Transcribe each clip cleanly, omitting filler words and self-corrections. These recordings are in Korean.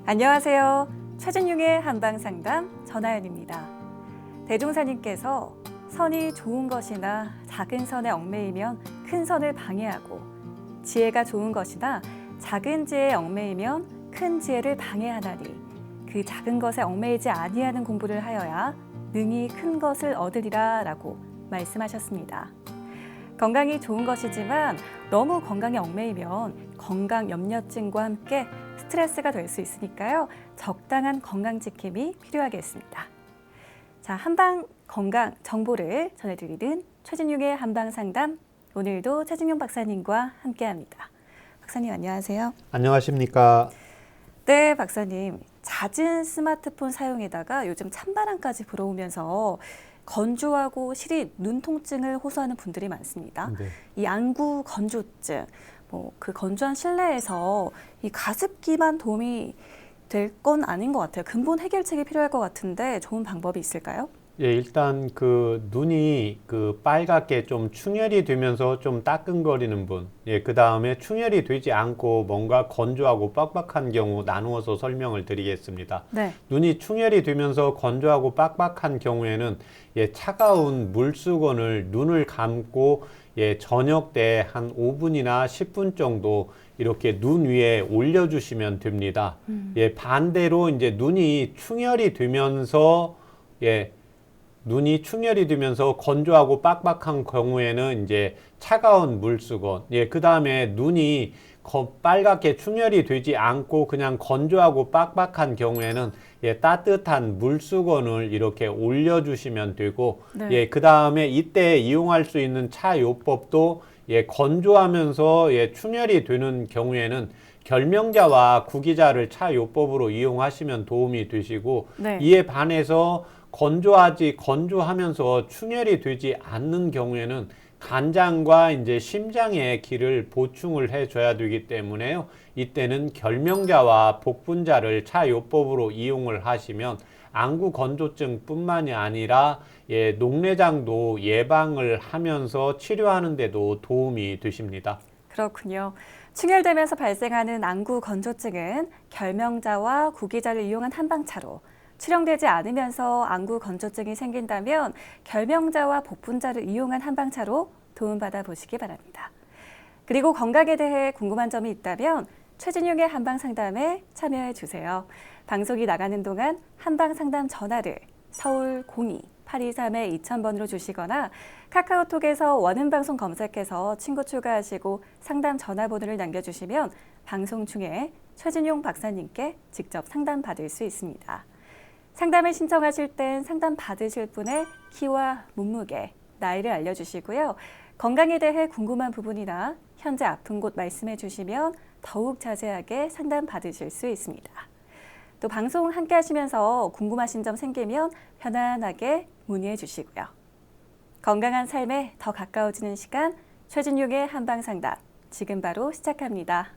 안녕하세요. 최진용의 한방상담 전하연입니다. 대종사님께서 선이 좋은 것이나 작은 선에 얽매이면 큰 선을 방해하고 지혜가 좋은 것이나 작은 지혜에 얽매이면 큰 지혜를 방해하나니 그 작은 것에 얽매이지 아니하는 공부를 하여야 능히 큰 것을 얻으리라 라고 말씀하셨습니다. 건강이 좋은 것이지만 너무 건강에 얽매이면 건강 염려증과 함께 스트레스가 될 수 있으니까요. 적당한 건강 지킴이 필요하겠습니다. 자, 한방 건강 정보를 전해드리는 최진용의 한방 상담. 오늘도 최진용 박사님과 함께합니다. 박사님 안녕하세요. 안녕하십니까. 네, 박사님. 잦은 스마트폰 사용에다가 요즘 찬바람까지 불어오면서 건조하고 시린 눈통증을 호소하는 분들이 많습니다. 네. 이 안구 건조증, 그 건조한 실내에서 이 가습기만 도움이 될 건 아닌 것 같아요. 근본 해결책이 필요할 것 같은데 좋은 방법이 있을까요? 예, 일단 눈이 빨갛게 좀 충혈이 되면서 좀 따끔거리는 분, 그 다음에 충혈이 되지 않고 뭔가 건조하고 빡빡한 경우 나누어서 설명을 드리겠습니다. 네. 눈이 충혈이 되면서 건조하고 빡빡한 경우에는 차가운 물수건을 눈을 감고 저녁 때 한 5분이나 10분 정도 이렇게 눈 위에 올려주시면 됩니다. 반대로 이제 눈이 충혈이 되면서 건조하고 빡빡한 경우에는 이제 차가운 물수건, 그 다음에 눈이 빨갛게 충혈이 되지 않고 그냥 건조하고 빡빡한 경우에는 따뜻한 물수건을 이렇게 올려주시면 되고, 네. 그 다음에 이때 이용할 수 있는 차 요법도 건조하면서 충혈이 되는 경우에는 결명자와 구기자를 차 요법으로 이용하시면 도움이 되시고, 네. 이에 반해서 건조하면서 충혈이 되지 않는 경우에는 간장과 이제 심장에 기를 보충을 해줘야 되기 때문에요. 이때는 결명자와 복분자를 차요법으로 이용을 하시면 안구 건조증뿐만이 아니라 녹내장도 예방을 하면서 치료하는 데도 도움이 되십니다. 그렇군요. 충혈되면서 발생하는 안구 건조증은 결명자와 구기자를 이용한 한방차로, 출혈되지 않으면서 안구 건조증이 생긴다면 결명자와 복분자를 이용한 한방차로 도움받아 보시기 바랍니다. 그리고 건강에 대해 궁금한 점이 있다면 최진용의 한방상담에 참여해 주세요. 방송이 나가는 동안 한방상담 전화를 서울 02-823-2000번으로 주시거나 카카오톡에서 원음방송 검색해서 친구 추가하시고 상담 전화번호를 남겨주시면 방송 중에 최진용 박사님께 직접 상담받을 수 있습니다. 상담을 신청하실 땐 상담 받으실 분의 키와 몸무게, 나이를 알려주시고요. 건강에 대해 궁금한 부분이나 현재 아픈 곳 말씀해 주시면 더욱 자세하게 상담 받으실 수 있습니다. 또 방송 함께 하시면서 궁금하신 점 생기면 편안하게 문의해 주시고요. 건강한 삶에 더 가까워지는 시간, 최진용의 한방상담, 지금 바로 시작합니다.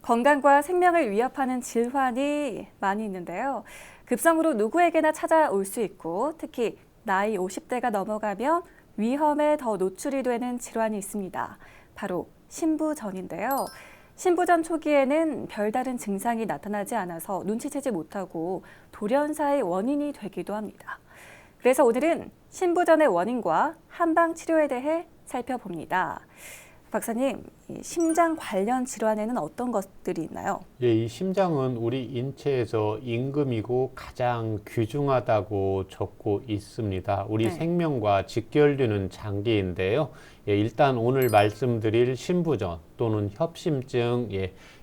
건강과 생명을 위협하는 질환이 많이 있는데요. 급성으로 누구에게나 찾아올 수 있고 특히 나이 50대가 넘어가면 위험에 더 노출이 되는 질환이 있습니다. 바로 신부전인데요. 신부전 초기에는 별다른 증상이 나타나지 않아서 눈치채지 못하고 돌연사의 원인이 되기도 합니다. 그래서 오늘은 신부전의 원인과 한방 치료에 대해 살펴봅니다. 박사님, 심장 관련 질환에는 어떤 것들이 있나요? 이 심장은 우리 인체에서 임금이고 가장 귀중하다고 적고 있습니다. 우리 생명과 직결되는 장기인데요. 일단 오늘 말씀드릴 신부전 또는 협심증,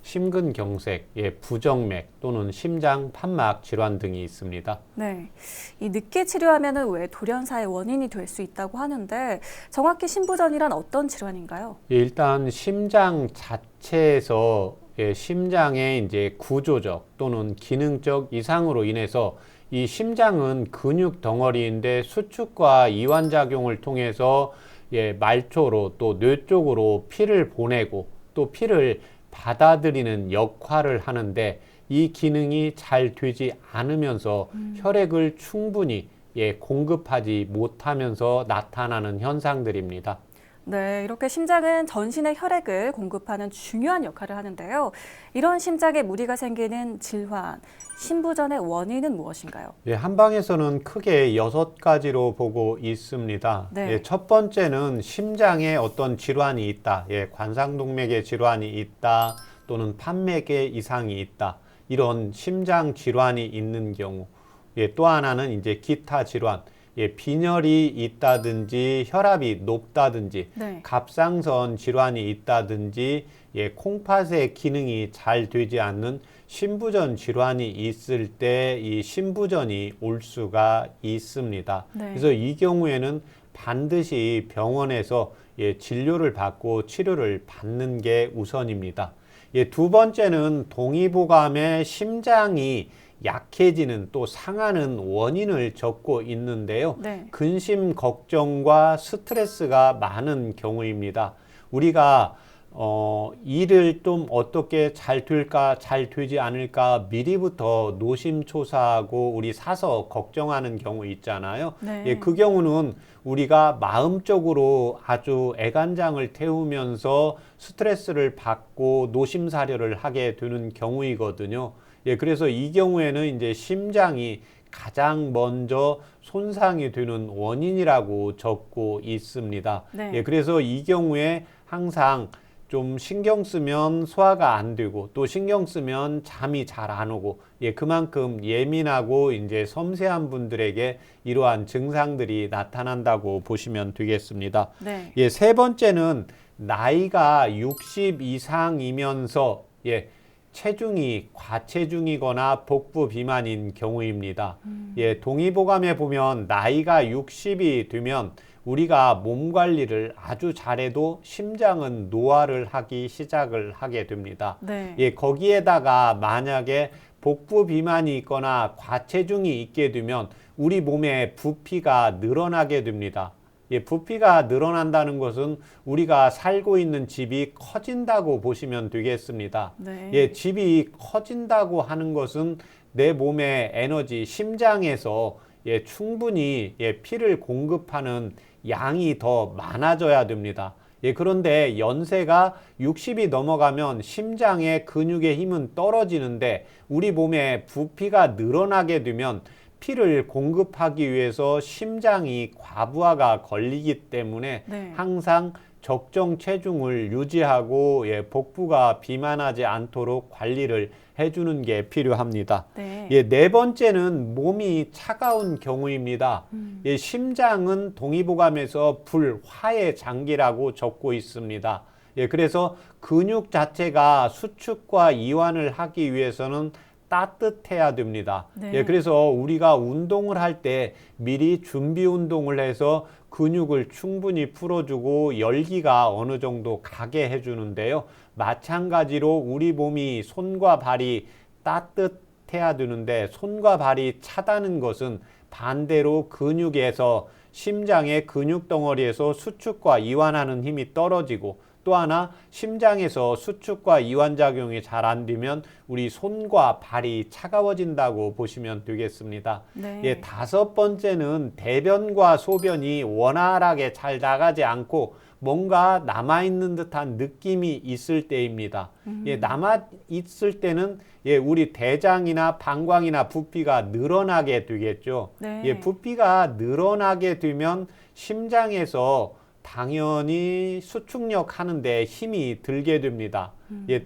심근경색, 부정맥 또는 심장 판막 질환 등이 있습니다. 네, 이 늦게 치료하면 왜 돌연사의 원인이 될 수 있다고 하는데 정확히 신부전이란 어떤 질환인가요? 일단 심장 자체에서 심장의 이제 구조적 또는 기능적 이상으로 인해서 이 심장은 근육 덩어리인데 수축과 이완작용을 통해서 말초로 또 뇌 쪽으로 피를 보내고 또 피를 받아들이는 역할을 하는데 이 기능이 잘 되지 않으면서 혈액을 충분히 공급하지 못하면서 나타나는 현상들입니다. 네, 이렇게 심장은 전신의 혈액을 공급하는 중요한 역할을 하는데요. 이런 심장에 무리가 생기는 질환, 심부전의 원인은 무엇인가요? 한방에서는 크게 6가지로 보고 있습니다. 네. 첫 번째는 심장에 어떤 질환이 있다. 관상동맥에 질환이 있다. 또는 판맥에 이상이 있다. 이런 심장 질환이 있는 경우. 또 하나는 이제 기타 질환. 빈혈이 있다든지 혈압이 높다든지 네. 갑상선 질환이 있다든지 콩팥의 기능이 잘 되지 않는 심부전 질환이 있을 때 이 심부전이 올 수가 있습니다. 네. 그래서 이 경우에는 반드시 병원에서 진료를 받고 치료를 받는 게 우선입니다. 두 번째는 동의보감의 심장이 약해지는 또 상하는 원인을 적고 있는데요. 네. 근심 걱정과 스트레스가 많은 경우입니다. 우리가 일을 좀 어떻게 잘 될까, 잘 되지 않을까 미리부터 노심초사하고 우리 사서 걱정하는 경우 있잖아요. 네. 그 경우는 우리가 마음적으로 아주 애간장을 태우면서 스트레스를 받고 노심사려를 하게 되는 경우이거든요. 그래서 이 경우에는 이제 심장이 가장 먼저 손상이 되는 원인이라고 적고 있습니다. 네. 그래서 이 경우에 항상 좀 신경 쓰면 소화가 안 되고 또 신경 쓰면 잠이 잘 안 오고 그만큼 예민하고 이제 섬세한 분들에게 이러한 증상들이 나타난다고 보시면 되겠습니다. 네. 세 번째는 나이가 60 이상이면서 체중이 과체중이거나 복부 비만인 경우입니다. 동의보감에 보면 나이가 60이 되면 우리가 몸 관리를 아주 잘해도 심장은 노화를 하기 시작을 하게 됩니다. 네. 거기에다가 만약에 복부 비만이 있거나 과체중이 있게 되면 우리 몸에 부피가 늘어나게 됩니다. 부피가 늘어난다는 것은 우리가 살고 있는 집이 커진다고 보시면 되겠습니다. 네. 집이 커진다고 하는 것은 내 몸의 에너지, 심장에서 충분히 피를 공급하는 양이 더 많아져야 됩니다. 그런데 연세가 60이 넘어가면 심장의 근육의 힘은 떨어지는데 우리 몸에 부피가 늘어나게 되면 피를 공급하기 위해서 심장이 과부하가 걸리기 때문에 네. 항상 적정 체중을 유지하고 복부가 비만하지 않도록 관리를 해주는 게 필요합니다. 네. 네 번째는 몸이 차가운 경우입니다. 심장은 동의보감에서 불화의 장기라고 적고 있습니다. 그래서 근육 자체가 수축과 이완을 하기 위해서는 따뜻해야 됩니다. 네. 그래서 우리가 운동을 할 때 미리 준비 운동을 해서 근육을 충분히 풀어주고 열기가 어느 정도 가게 해주는데요. 마찬가지로 우리 몸이 손과 발이 따뜻해야 되는데 손과 발이 차다는 것은 반대로 근육에서 심장의 근육 덩어리에서 수축과 이완하는 힘이 떨어지고 또 하나 심장에서 수축과 이완작용이 잘 안 되면 우리 손과 발이 차가워진다고 보시면 되겠습니다. 네. 다섯 번째는 대변과 소변이 원활하게 잘 나가지 않고 뭔가 남아있는 듯한 느낌이 있을 때입니다. 남아있을 때는 우리 대장이나 방광이나 부피가 늘어나게 되겠죠. 네. 부피가 늘어나게 되면 심장에서 당연히 수축력 하는데 힘이 들게 됩니다.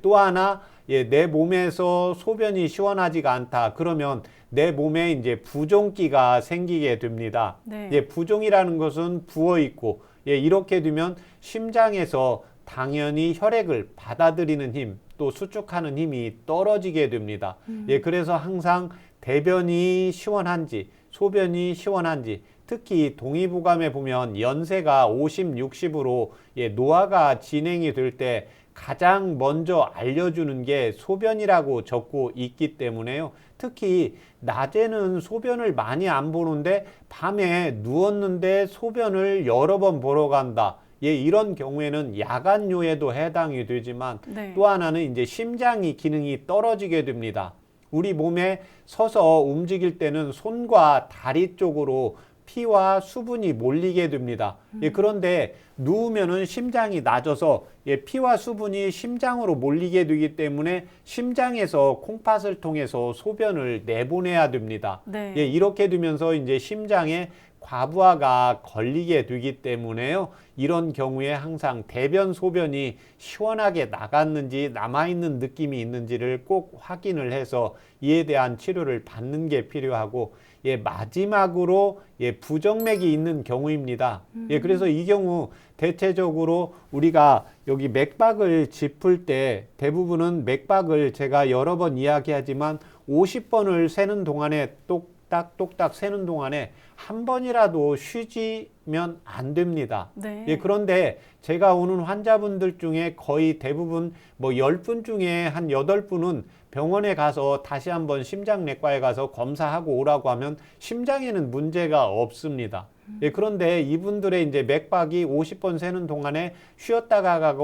또 하나 내 몸에서 소변이 시원하지가 않다. 그러면 내 몸에 이제 부종기가 생기게 됩니다. 네. 부종이라는 것은 부어 있고 이렇게 되면 심장에서 당연히 혈액을 받아들이는 힘, 또 수축하는 힘이 떨어지게 됩니다. 그래서 항상 대변이 시원한지 소변이 시원한지 특히 동의보감에 보면 연세가 50, 60으로 노화가 진행이 될 때 가장 먼저 알려주는 게 소변이라고 적고 있기 때문에요. 특히 낮에는 소변을 많이 안 보는데 밤에 누웠는데 소변을 여러 번 보러 간다. 이런 경우에는 야간요에도 해당이 되지만 네. 또 하나는 이제 심장이 기능이 떨어지게 됩니다. 우리 몸에 서서 움직일 때는 손과 다리 쪽으로 피와 수분이 몰리게 됩니다. 예, 그런데 누우면은 심장이 낮아서 피와 수분이 심장으로 몰리게 되기 때문에 심장에서 콩팥을 통해서 소변을 내보내야 됩니다. 네. 예, 이렇게 되면서 이제 심장에 과부하가 걸리게 되기 때문에요. 이런 경우에 항상 대변 소변이 시원하게 나갔는지 남아있는 느낌이 있는지를 꼭 확인을 해서 이에 대한 치료를 받는 게 필요하고, 예, 마지막으로 부정맥이 있는 경우입니다. 예, 그래서 이 경우 대체적으로 우리가 여기 맥박을 짚을 때 대부분은 맥박을 제가 여러 번 이야기하지만 50번을 세는 동안에 똑딱 세는 동안에 한 번이라도 쉬지면 안 됩니다. 네. 예, 그런데 제가 오는 환자분들 중에 거의 대부분 뭐 10분 중에 한 8분은 병원에 가서 다시 한번 심장내과에 가서 검사하고 오라고 하면 심장에는 문제가 없습니다. 예, 그런데 이분들의 이제 맥박이 50번 세는 동안에 쉬었다가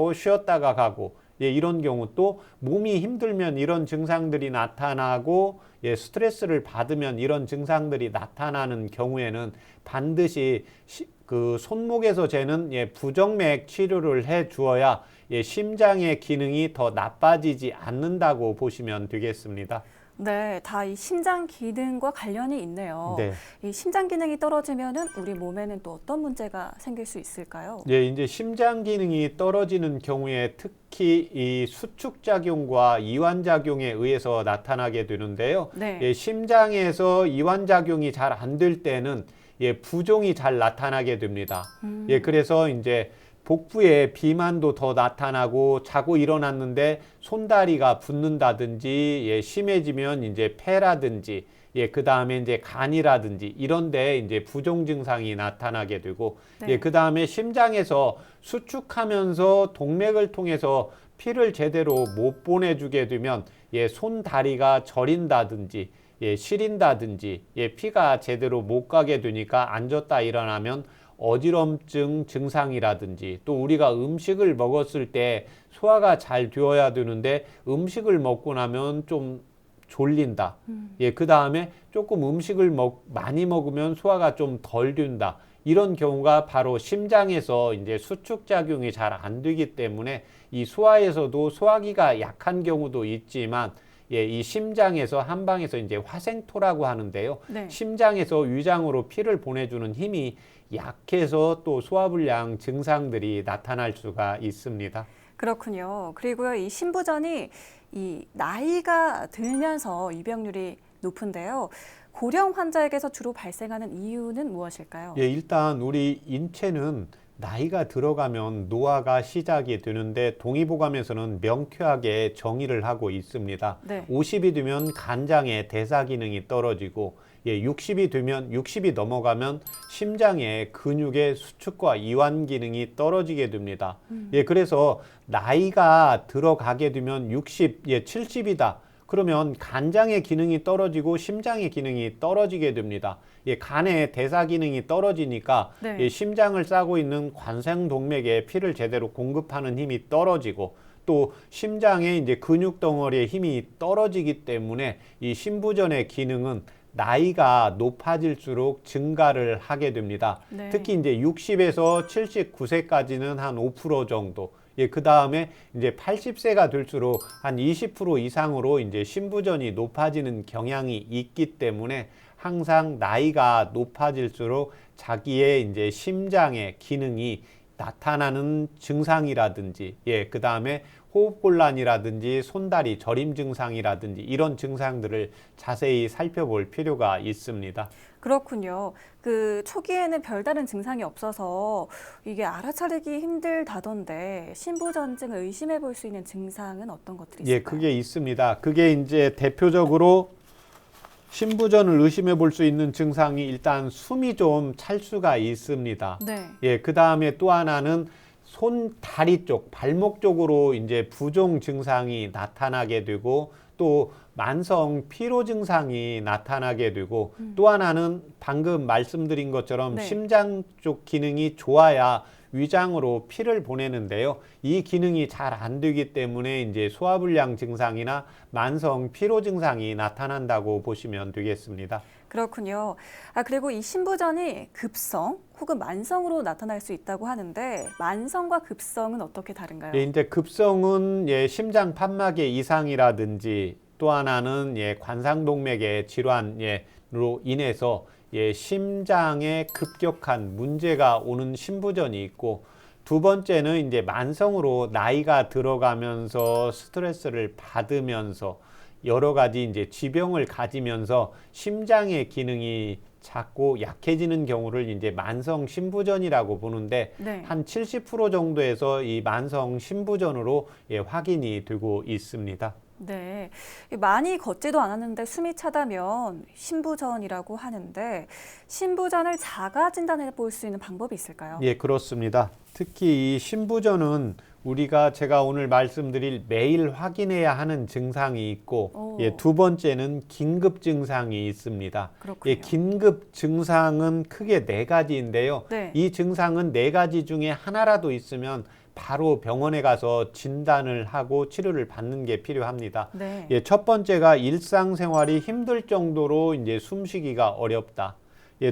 가고, 예, 이런 경우 또 몸이 힘들면 이런 증상들이 나타나고, 예, 스트레스를 받으면 이런 증상들이 나타나는 경우에는 반드시 그 손목에서 재는 부정맥 치료를 해 주어야 심장의 기능이 더 나빠지지 않는다고 보시면 되겠습니다. 네, 다 이 심장 기능과 관련이 있네요. 네. 이 심장 기능이 떨어지면은 우리 몸에는 또 어떤 문제가 생길 수 있을까요? 예, 이제 심장 기능이 떨어지는 경우에 특히 이 수축 작용과 이완 작용에 의해서 나타나게 되는데요. 네. 예, 심장에서 이완 작용이 잘 안 될 때는 부종이 잘 나타나게 됩니다. 예, 그래서 이제 복부에 비만도 더 나타나고 자고 일어났는데 손다리가 붓는다든지, 심해지면 이제 폐라든지, 그 다음에 이제 간이라든지 이런데 이제 부종 증상이 나타나게 되고, 네. 그 다음에 심장에서 수축하면서 동맥을 통해서 피를 제대로 못 보내주게 되면 손다리가 저린다든지, 시린다든지, 피가 제대로 못 가게 되니까 앉았다 일어나면 어지럼증 증상이라든지, 또 우리가 음식을 먹었을 때 소화가 잘 되어야 되는데 음식을 먹고 나면 좀 졸린다. 그 다음에 조금 음식을 많이 먹으면 소화가 좀 덜 된다. 이런 경우가 바로 심장에서 이제 수축 작용이 잘 안 되기 때문에 이 소화에서도 소화기가 약한 경우도 있지만, 이 심장에서 한방에서 이제 화생토라고 하는데요. 네. 심장에서 위장으로 피를 보내주는 힘이 약해서 또 소화불량 증상들이 나타날 수가 있습니다. 그렇군요. 그리고요, 이 신부전이 이 나이가 들면서 유병률이 높은데요. 고령 환자에게서 주로 발생하는 이유는 무엇일까요? 예, 일단 우리 인체는 나이가 들어가면 노화가 시작이 되는데 동의보감에서는 명쾌하게 정의를 하고 있습니다. 네. 50이 되면 간장의 대사 기능이 떨어지고, 60이 넘어가면 심장의 근육의 수축과 이완 기능이 떨어지게 됩니다. 그래서 나이가 들어가게 되면 70이다. 그러면 간장의 기능이 떨어지고 심장의 기능이 떨어지게 됩니다. 간의 대사 기능이 떨어지니까 네. 심장을 싸고 있는 관생동맥에 피를 제대로 공급하는 힘이 떨어지고, 또 심장의 이제 근육 덩어리의 힘이 떨어지기 때문에 이 신부전의 기능은 나이가 높아질수록 증가를 하게 됩니다. 네. 특히 이제 60에서 79세까지는 한 5% 정도. 그 다음에 이제 80세가 될수록 한 20% 이상으로 이제 신부전이 높아지는 경향이 있기 때문에 항상 나이가 높아질수록 자기의 이제 심장의 기능이 나타나는 증상이라든지, 그 다음에 호흡곤란이라든지 손다리 저림 증상이라든지 이런 증상들을 자세히 살펴볼 필요가 있습니다. 그렇군요. 그 초기에는 별다른 증상이 없어서 이게 알아차리기 힘들다던데 신부전증을 의심해 볼 수 있는 증상은 어떤 것들이 있을까요? 그게 있습니다. 그게 이제 대표적으로 신부전을 의심해 볼 수 있는 증상이 일단 숨이 좀 찰 수가 있습니다. 네. 그 다음에 또 하나는 손, 다리 쪽, 발목 쪽으로 이제 부종 증상이 나타나게 되고, 또 만성 피로 증상이 나타나게 되고 또 하나는 방금 말씀드린 것처럼 네. 심장 쪽 기능이 좋아야 위장으로 피를 보내는데요. 이 기능이 잘 안 되기 때문에 이제 소화불량 증상이나 만성 피로 증상이 나타난다고 보시면 되겠습니다. 그렇군요. 그리고 이 신부전이 급성 혹은 만성으로 나타날 수 있다고 하는데 만성과 급성은 어떻게 다른가요? 예, 이제 급성은 심장 판막의 이상이라든지 또 하나는 관상동맥의 질환으로 인해서 심장에 급격한 문제가 오는 신부전이 있고 두 번째는 이제 만성으로 나이가 들어가면서 스트레스를 받으면서 여러 가지 이제 지병을 가지면서 심장의 기능이 자꾸 약해지는 경우를 이제 만성 신부전이라고 보는데 네. 한 70% 정도에서 이 만성 신부전으로 확인이 되고 있습니다. 네. 많이 걷지도 않았는데 숨이 차다면 신부전이라고 하는데 신부전을 자가 진단해 볼 수 있는 방법이 있을까요? 예, 그렇습니다. 특히 이 신부전은 제가 오늘 말씀드릴 매일 확인해야 하는 증상이 있고 두 번째는 긴급 증상이 있습니다. 그렇군요. 긴급 증상은 크게 네 가지인데요. 네. 이 증상은 네 가지 중에 하나라도 있으면 바로 병원에 가서 진단을 하고 치료를 받는 게 필요합니다. 네. 첫 번째가 일상생활이 힘들 정도로 이제 숨쉬기가 어렵다.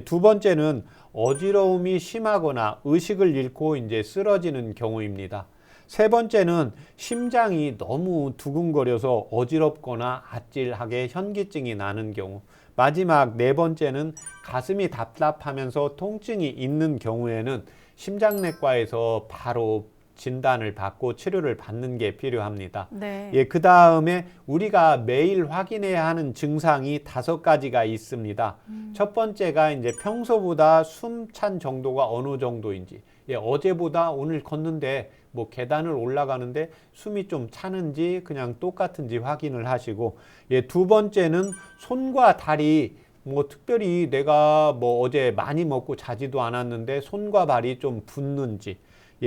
두 번째는 어지러움이 심하거나 의식을 잃고 이제 쓰러지는 경우입니다. 세 번째는 심장이 너무 두근거려서 어지럽거나 아찔하게 현기증이 나는 경우. 마지막 네 번째는 가슴이 답답하면서 통증이 있는 경우에는 심장내과에서 바로 진단을 받고 치료를 받는 게 필요합니다. 네. 그 다음에 우리가 매일 확인해야 하는 증상이 5가지가 있습니다. 첫 번째가 이제 평소보다 숨찬 정도가 어느 정도인지, 어제보다 오늘 걷는데 뭐 계단을 올라가는데 숨이 좀 차는지 그냥 똑같은지 확인을 하시고, 두 번째는 손과 다리 뭐 특별히 내가 뭐 어제 많이 먹고 자지도 않았는데 손과 발이 좀 붓는지,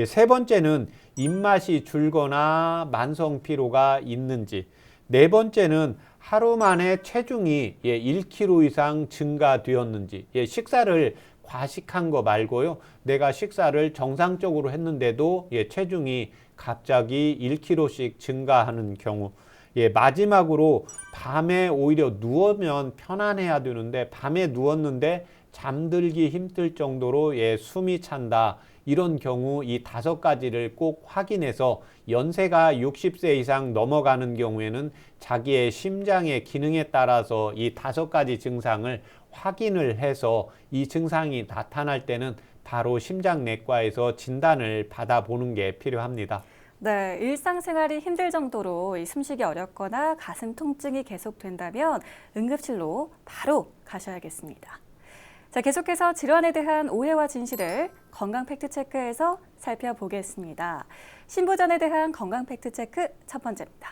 세 번째는 입맛이 줄거나 만성 피로가 있는지, 네 번째는 하루 만에 체중이 1kg 이상 증가되었는지, 식사를 과식한 거 말고요. 내가 식사를 정상적으로 했는데도 체중이 갑자기 1kg씩 증가하는 경우. 마지막으로 밤에 오히려 누우면 편안해야 되는데 밤에 누웠는데 잠들기 힘들 정도로 숨이 찬다. 이런 경우 이 5가지를 꼭 확인해서 연세가 60세 이상 넘어가는 경우에는 자기의 심장의 기능에 따라서 이 5가지 증상을 확인을 해서 이 증상이 나타날 때는 바로 심장내과에서 진단을 받아보는 게 필요합니다. 네, 일상생활이 힘들 정도로 이 숨쉬기 어렵거나 가슴 통증이 계속된다면 응급실로 바로 가셔야겠습니다. 자, 계속해서 질환에 대한 오해와 진실을 건강 팩트체크에서 살펴보겠습니다. 신부전에 대한 건강 팩트체크 첫 번째입니다.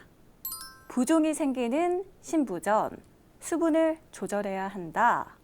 부종이 생기는 신부전, 수분을 조절해야 한다.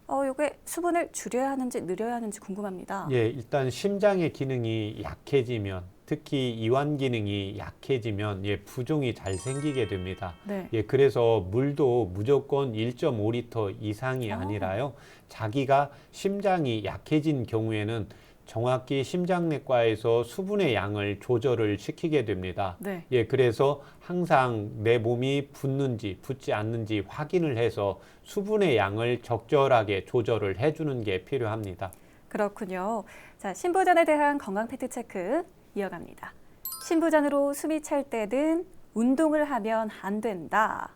요게 수분을 줄여야 하는지 늘려야 하는지 궁금합니다. 일단 심장의 기능이 약해지면, 특히 이완 기능이 약해지면 부종이 잘 생기게 됩니다. 네. 그래서 물도 무조건 1.5리터 이상이 아니라요. 자기가 심장이 약해진 경우에는 정확히 심장내과에서 수분의 양을 조절을 시키게 됩니다. 네. 그래서 항상 내 몸이 붓는지 붓지 않는지 확인을 해서 수분의 양을 적절하게 조절을 해주는 게 필요합니다. 그렇군요. 자, 신부전에 대한 건강 팩트 체크 이어갑니다. 신부전으로 숨이 찰 때는 운동을 하면 안 된다.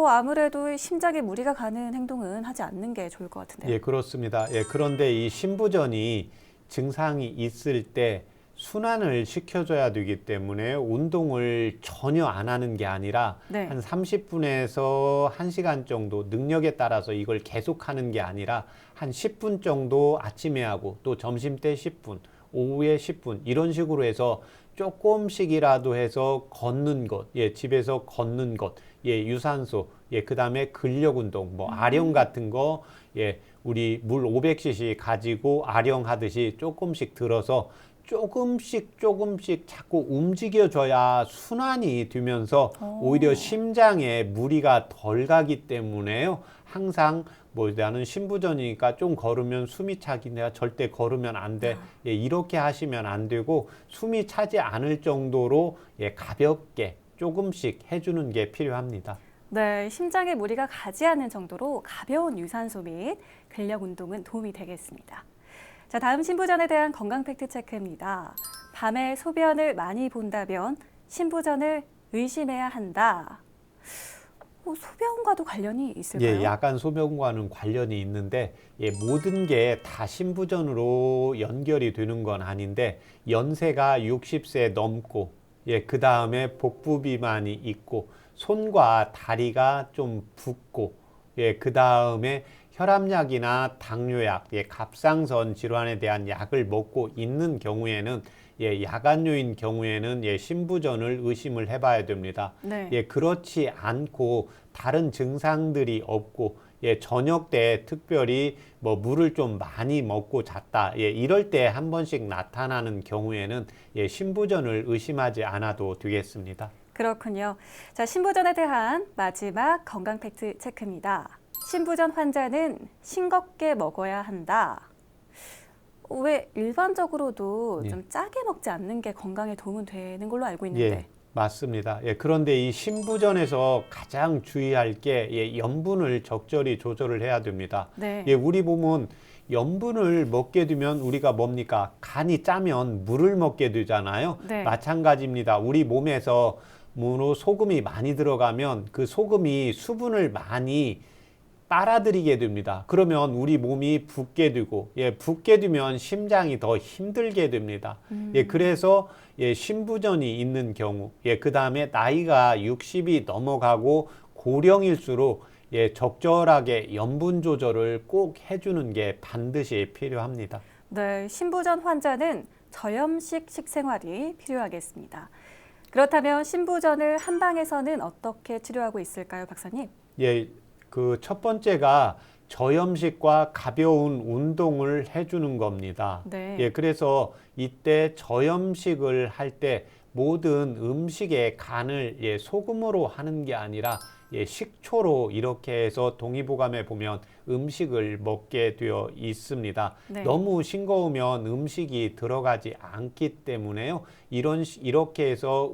아무래도 심장에 무리가 가는 행동은 하지 않는 게 좋을 것 같은데요. 그렇습니다. 그런데 이 신부전이 증상이 있을 때 순환을 시켜줘야 되기 때문에 운동을 전혀 안 하는 게 아니라 네. 한 30분에서 1시간 정도 능력에 따라서 이걸 계속하는 게 아니라 한 10분 정도 아침에 하고 또 점심 때 10분, 오후에 10분 이런 식으로 해서 조금씩이라도 해서 걷는 것, 집에서 걷는 것, 유산소, 그 다음에 근력 운동, 뭐 아령 같은 거, 우리 물 500cc 가지고 아령 하듯이 조금씩 들어서 조금씩 자꾸 움직여줘야 순환이 되면서 오히려 심장에 무리가 덜 가기 때문에요. 항상 뭐 나는 신부전이니까 좀 걸으면 숨이 차기 내가 절대 걸으면 안 돼. 예, 이렇게 하시면 안 되고 숨이 차지 않을 정도로 예, 가볍게 조금씩 해주는 게 필요합니다. 네, 심장에 무리가 가지 않는 정도로 가벼운 유산소 및 근력 운동은 도움이 되겠습니다. 자, 다음 신부전에 대한 건강 팩트 체크입니다. 밤에 소변을 많이 본다면 신부전을 의심해야 한다. 소변과도 관련이 있을까요? 예, 약간 소변과는 관련이 있는데 예, 모든 게 다 신부전으로 연결이 되는 건 아닌데 연세가 60세 넘고 예, 그 다음에 복부 비만이 있고 손과 다리가 좀 붓고 예, 그 다음에 혈압약이나 당뇨약, 예, 갑상선 질환에 대한 약을 먹고 있는 경우에는 예, 야간요인 경우에는 예, 신부전을 의심을 해봐야 됩니다. 네. 예, 그렇지 않고 다른 증상들이 없고 예, 저녁 때 특별히 뭐 물을 좀 많이 먹고 잤다. 예, 이럴 때 한 번씩 나타나는 경우에는 예, 신부전을 의심하지 않아도 되겠습니다. 그렇군요. 자, 신부전에 대한 마지막 건강 팩트 체크입니다. 신부전 환자는 싱겁게 먹어야 한다. 왜 일반적으로도 예. 좀 짜게 먹지 않는 게 건강에 도움은 되는 걸로 알고 있는데. 예, 맞습니다. 예, 그런데 이 신부전에서 가장 주의할 게 예, 염분을 적절히 조절을 해야 됩니다. 네. 예, 우리 몸은 염분을 먹게 되면 우리가 뭡니까? 간이 짜면 물을 먹게 되잖아요. 네. 마찬가지입니다. 우리 몸에서 소금이 많이 들어가면 그 소금이 수분을 많이 빨아들이게 됩니다. 그러면 우리 몸이 붓게 되고, 예, 붓게 되면 심장이 더 힘들게 됩니다. 예, 그래서 예, 신부전이 있는 경우, 예, 그 다음에 나이가 60이 넘어가고 고령일수록 예, 적절하게 염분 조절을 꼭 해주는 게 반드시 필요합니다. 네, 신부전 환자는 저염식 식생활이 필요하겠습니다. 그렇다면 신부전을 한방에서는 어떻게 치료하고 있을까요, 박사님? 예, 그 첫 번째가 저염식과 가벼운 운동을 해주는 겁니다. 네. 예, 그래서 이때 저염식을 할 때 모든 음식의 간을 예, 소금으로 하는 게 아니라 예, 식초로 이렇게 해서 동의보감에 보면 음식을 먹게 되어 있습니다. 네. 너무 싱거우면 음식이 들어가지 않기 때문에요. 이렇게 해서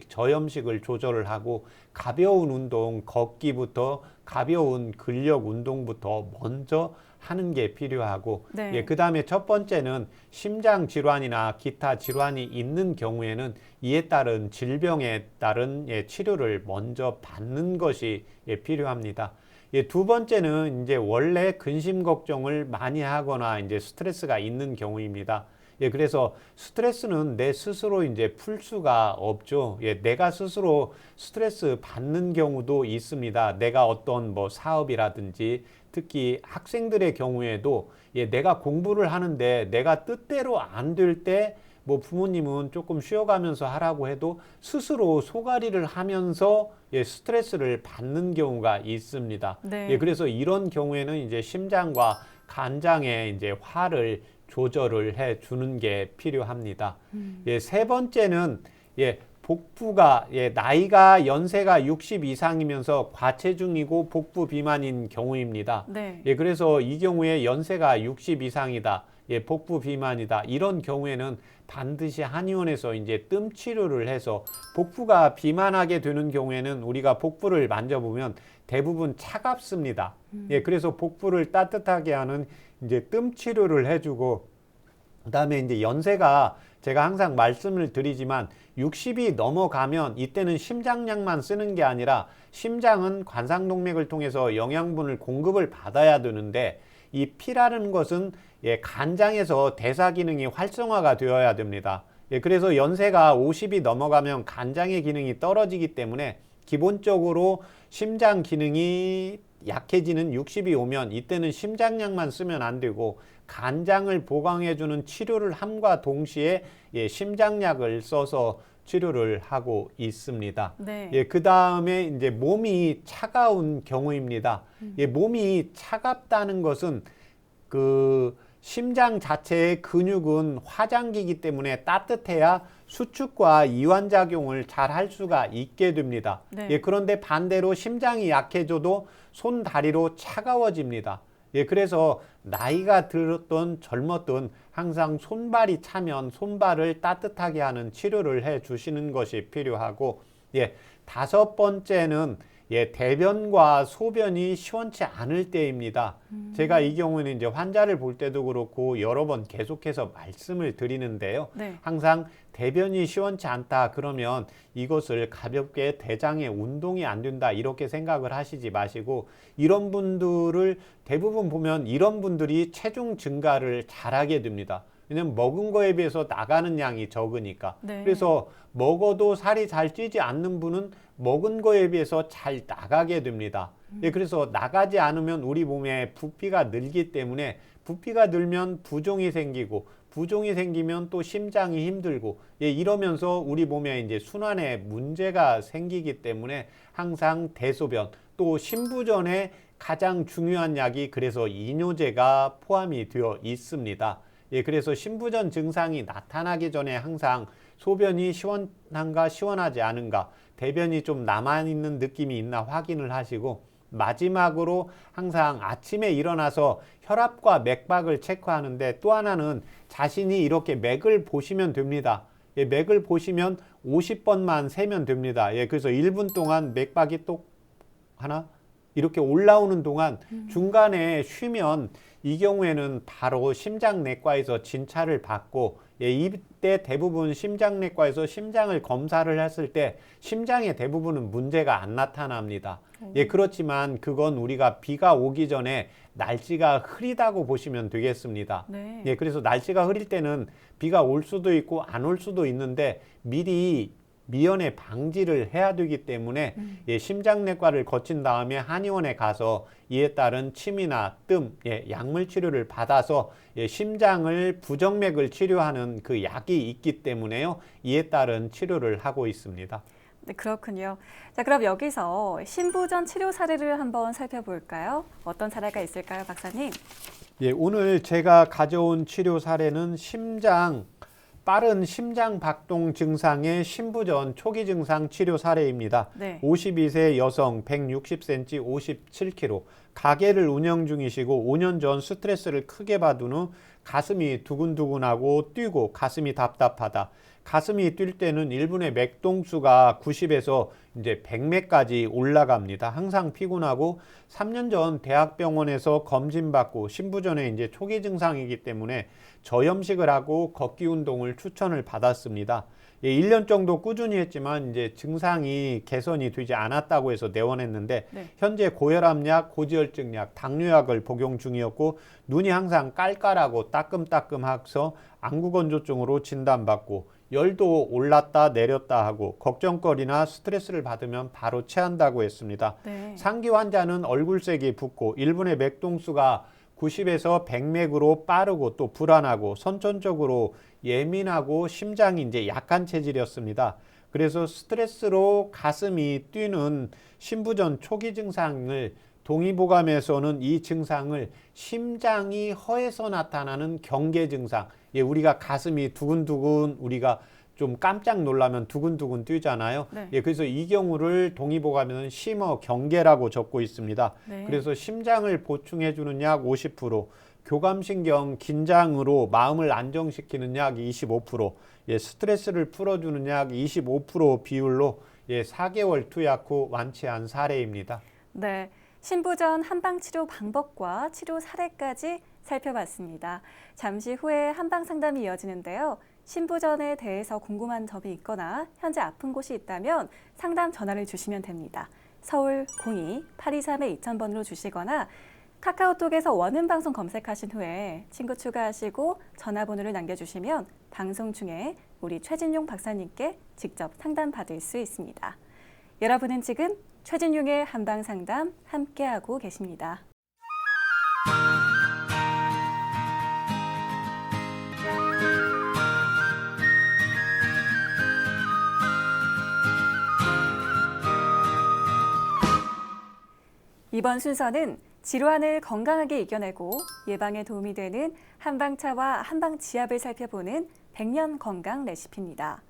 저염식을 조절을 하고 가벼운 운동, 걷기부터 가벼운 근력 운동부터 먼저 하는 게 필요하고 네. 예, 그 다음에 첫 번째는 심장 질환이나 기타 질환이 있는 경우에는 이에 따른 질병에 따른 예, 치료를 먼저 받는 것이 예, 필요합니다. 예, 두 번째는 이제 원래 근심 걱정을 많이 하거나 이제 스트레스가 있는 경우입니다. 예, 그래서 스트레스는 내 스스로 이제 풀 수가 없죠. 예, 내가 스스로 스트레스 받는 경우도 있습니다. 내가 어떤 뭐 사업이라든지 특히 학생들의 경우에도 예, 내가 공부를 하는데 내가 뜻대로 안 될 때 뭐 부모님은 조금 쉬어가면서 하라고 해도 스스로 소가리를 하면서 예, 스트레스를 받는 경우가 있습니다. 네. 예, 그래서 이런 경우에는 이제 심장과 간장의 이제 화를 조절을 해 주는 게 필요합니다. 예, 세 번째는 예, 복부가 예, 나이가 연세가 60 이상이면서 과체중이고 복부 비만인 경우입니다. 네. 예, 그래서 이 경우에 연세가 60 이상이다. 예, 복부 비만이다. 이런 경우에는 반드시 한의원에서 이제 뜸 치료를 해서 복부가 비만하게 되는 경우에는 우리가 복부를 만져보면 대부분 차갑습니다. 예, 그래서 복부를 따뜻하게 하는 이제 뜸 치료를 해주고 그다음에 이제 연세가 제가 항상 말씀을 드리지만 60이 넘어가면 이때는 심장약만 쓰는 게 아니라 심장은 관상동맥을 통해서 영양분을 공급을 받아야 되는데 이 피라는 것은 예, 간장에서 대사 기능이 활성화가 되어야 됩니다. 예, 그래서 연세가 50이 넘어가면 간장의 기능이 떨어지기 때문에 기본적으로 심장 기능이 약해지는 60이 오면 이때는 심장약만 쓰면 안 되고 간장을 보강해주는 치료를 함과 동시에 예, 심장약을 써서 치료를 하고 있습니다. 네. 예, 그 다음에 이제 몸이 차가운 경우입니다. 예, 몸이 차갑다는 것은 그 심장 자체의 근육은 화장기이기 때문에 따뜻해야 수축과 이완작용을 잘 할 수가 있게 됩니다. 네. 예, 그런데 반대로 심장이 약해져도 손, 다리로 차가워집니다. 예, 그래서 나이가 들었던 젊었던 항상 손발이 차면 손발을 따뜻하게 하는 치료를 해 주시는 것이 필요하고, 예, 다섯 번째는 대변과 소변이 시원치 않을 때입니다. 제가 이 경우는 이제 환자를 볼 때도 그렇고 여러 번 계속해서 말씀을 드리는데요. 네. 항상 대변이 시원치 않다 그러면 이것을 가볍게 대장의 운동이 안 된다 이렇게 생각을 하시지 마시고, 이런 분들을 대부분 보면 이런 분들이 체중 증가를 잘하게 됩니다. 왜냐면 먹은 거에 비해서 나가는 양이 적으니까. 네. 그래서 먹어도 살이 잘 찌지 않는 분은 먹은 거에 비해서 잘 나가게 됩니다. 예, 그래서 나가지 않으면 우리 몸에 부피가 늘기 때문에, 부피가 늘면 부종이 생기고, 부종이 생기면 또 심장이 힘들고, 예, 이러면서 우리 몸에 이제 순환에 문제가 생기기 때문에 항상 대소변, 또 신부전에 가장 중요한 약이 그래서 이뇨제가 포함이 되어 있습니다. 예, 그래서 신부전 증상이 나타나기 전에 항상 소변이 시원한가 시원하지 않은가, 대변이 좀 남아있는 느낌이 있나 확인을 하시고, 마지막으로 항상 아침에 일어나서 혈압과 맥박을 체크하는데, 또 하나는 자신이 이렇게 맥을 보시면 됩니다. 예, 맥을 보시면 50번만 세면 됩니다. 예, 그래서 1분 동안 맥박이 또 하나 이렇게 올라오는 동안 중간에 쉬면, 이 경우에는 바로 심장내과에서 진찰을 받고, 예, 이때 대부분 심장내과에서 심장을 검사를 했을 때 심장에 대부분은 문제가 안 나타납니다. 예, 그렇지만 그건 우리가 비가 오기 전에 날씨가 흐리다고 보시면 되겠습니다. 네. 예, 그래서 날씨가 흐릴 때는 비가 올 수도 있고 안 올 수도 있는데 미리 미연에 방지를 해야 되기 때문에 예, 심장내과를 거친 다음에 한의원에 가서 이에 따른 침이나 뜸, 예, 약물 치료를 받아서 예, 심장을 부정맥을 치료하는 그 약이 있기 때문에요. 이에 따른 치료를 하고 있습니다. 네, 그렇군요. 자, 그럼 여기서 신부전 치료 사례를 한번 살펴볼까요? 어떤 사례가 있을까요, 박사님? 예, 오늘 제가 가져온 치료 사례는 빠른 심장 박동 증상의 신부전 초기 증상 치료 사례입니다. 네. 52세 여성 160cm 57kg, 가게를 운영 중이시고 5년 전 스트레스를 크게 받은 후 가슴이 두근두근하고 뛰고 가슴이 답답하다. 가슴이 뛸 때는 1분의 맥동수가 90에서 이제 100매까지 올라갑니다. 항상 피곤하고 3년 전 대학병원에서 검진받고 신부전에 이제 초기 증상이기 때문에 저염식을 하고 걷기 운동을 추천을 받았습니다. 예, 1년 정도 꾸준히 했지만 이제 증상이 개선이 되지 않았다고 해서 내원했는데, 네. 현재 고혈압약, 고지혈증약, 당뇨약을 복용 중이었고, 눈이 항상 깔깔하고 따끔따끔해서 안구건조증으로 진단받고, 열도 올랐다 내렸다 하고 걱정거리나 스트레스를 받으면 바로 체한다고 했습니다. 네. 상기 환자는 얼굴색이 붓고 1분의 맥동수가 90에서 100맥으로 빠르고 또 불안하고 선천적으로 예민하고 심장이 이제 약한 체질이었습니다. 그래서 스트레스로 가슴이 뛰는 신부전 초기 증상을, 동의보감에서는 이 증상을 심장이 허해서 나타나는 경계 증상, 예, 우리가 가슴이 두근두근, 우리가 좀 깜짝 놀라면 두근두근 뛰잖아요. 네. 예, 그래서 이 경우를 동의보감에는 심어 경계라고 적고 있습니다. 네. 그래서 심장을 보충해주는 약 50%, 교감신경 긴장으로 마음을 안정시키는 약 25%, 예, 스트레스를 풀어주는 약 25% 비율로 예, 4개월 투약 후 완치한 사례입니다. 네. 신부전 한방치료 방법과 치료 사례까지 살펴봤습니다. 잠시 후에 한방 상담이 이어지는데요. 신부전에 대해서 궁금한 점이 있거나 현재 아픈 곳이 있다면 상담 전화를 주시면 됩니다. 서울 02-823-2000번으로 주시거나 카카오톡에서 원음방송 검색하신 후에 친구 추가하시고 전화번호를 남겨주시면 방송 중에 우리 최진용 박사님께 직접 상담받을 수 있습니다. 여러분은 지금 최진용의 한방상담 함께하고 계십니다. 이번 순서는 질환을 건강하게 이겨내고 예방에 도움이 되는 한방차와 한방지압을 살펴보는 100년 건강 레시피입니다.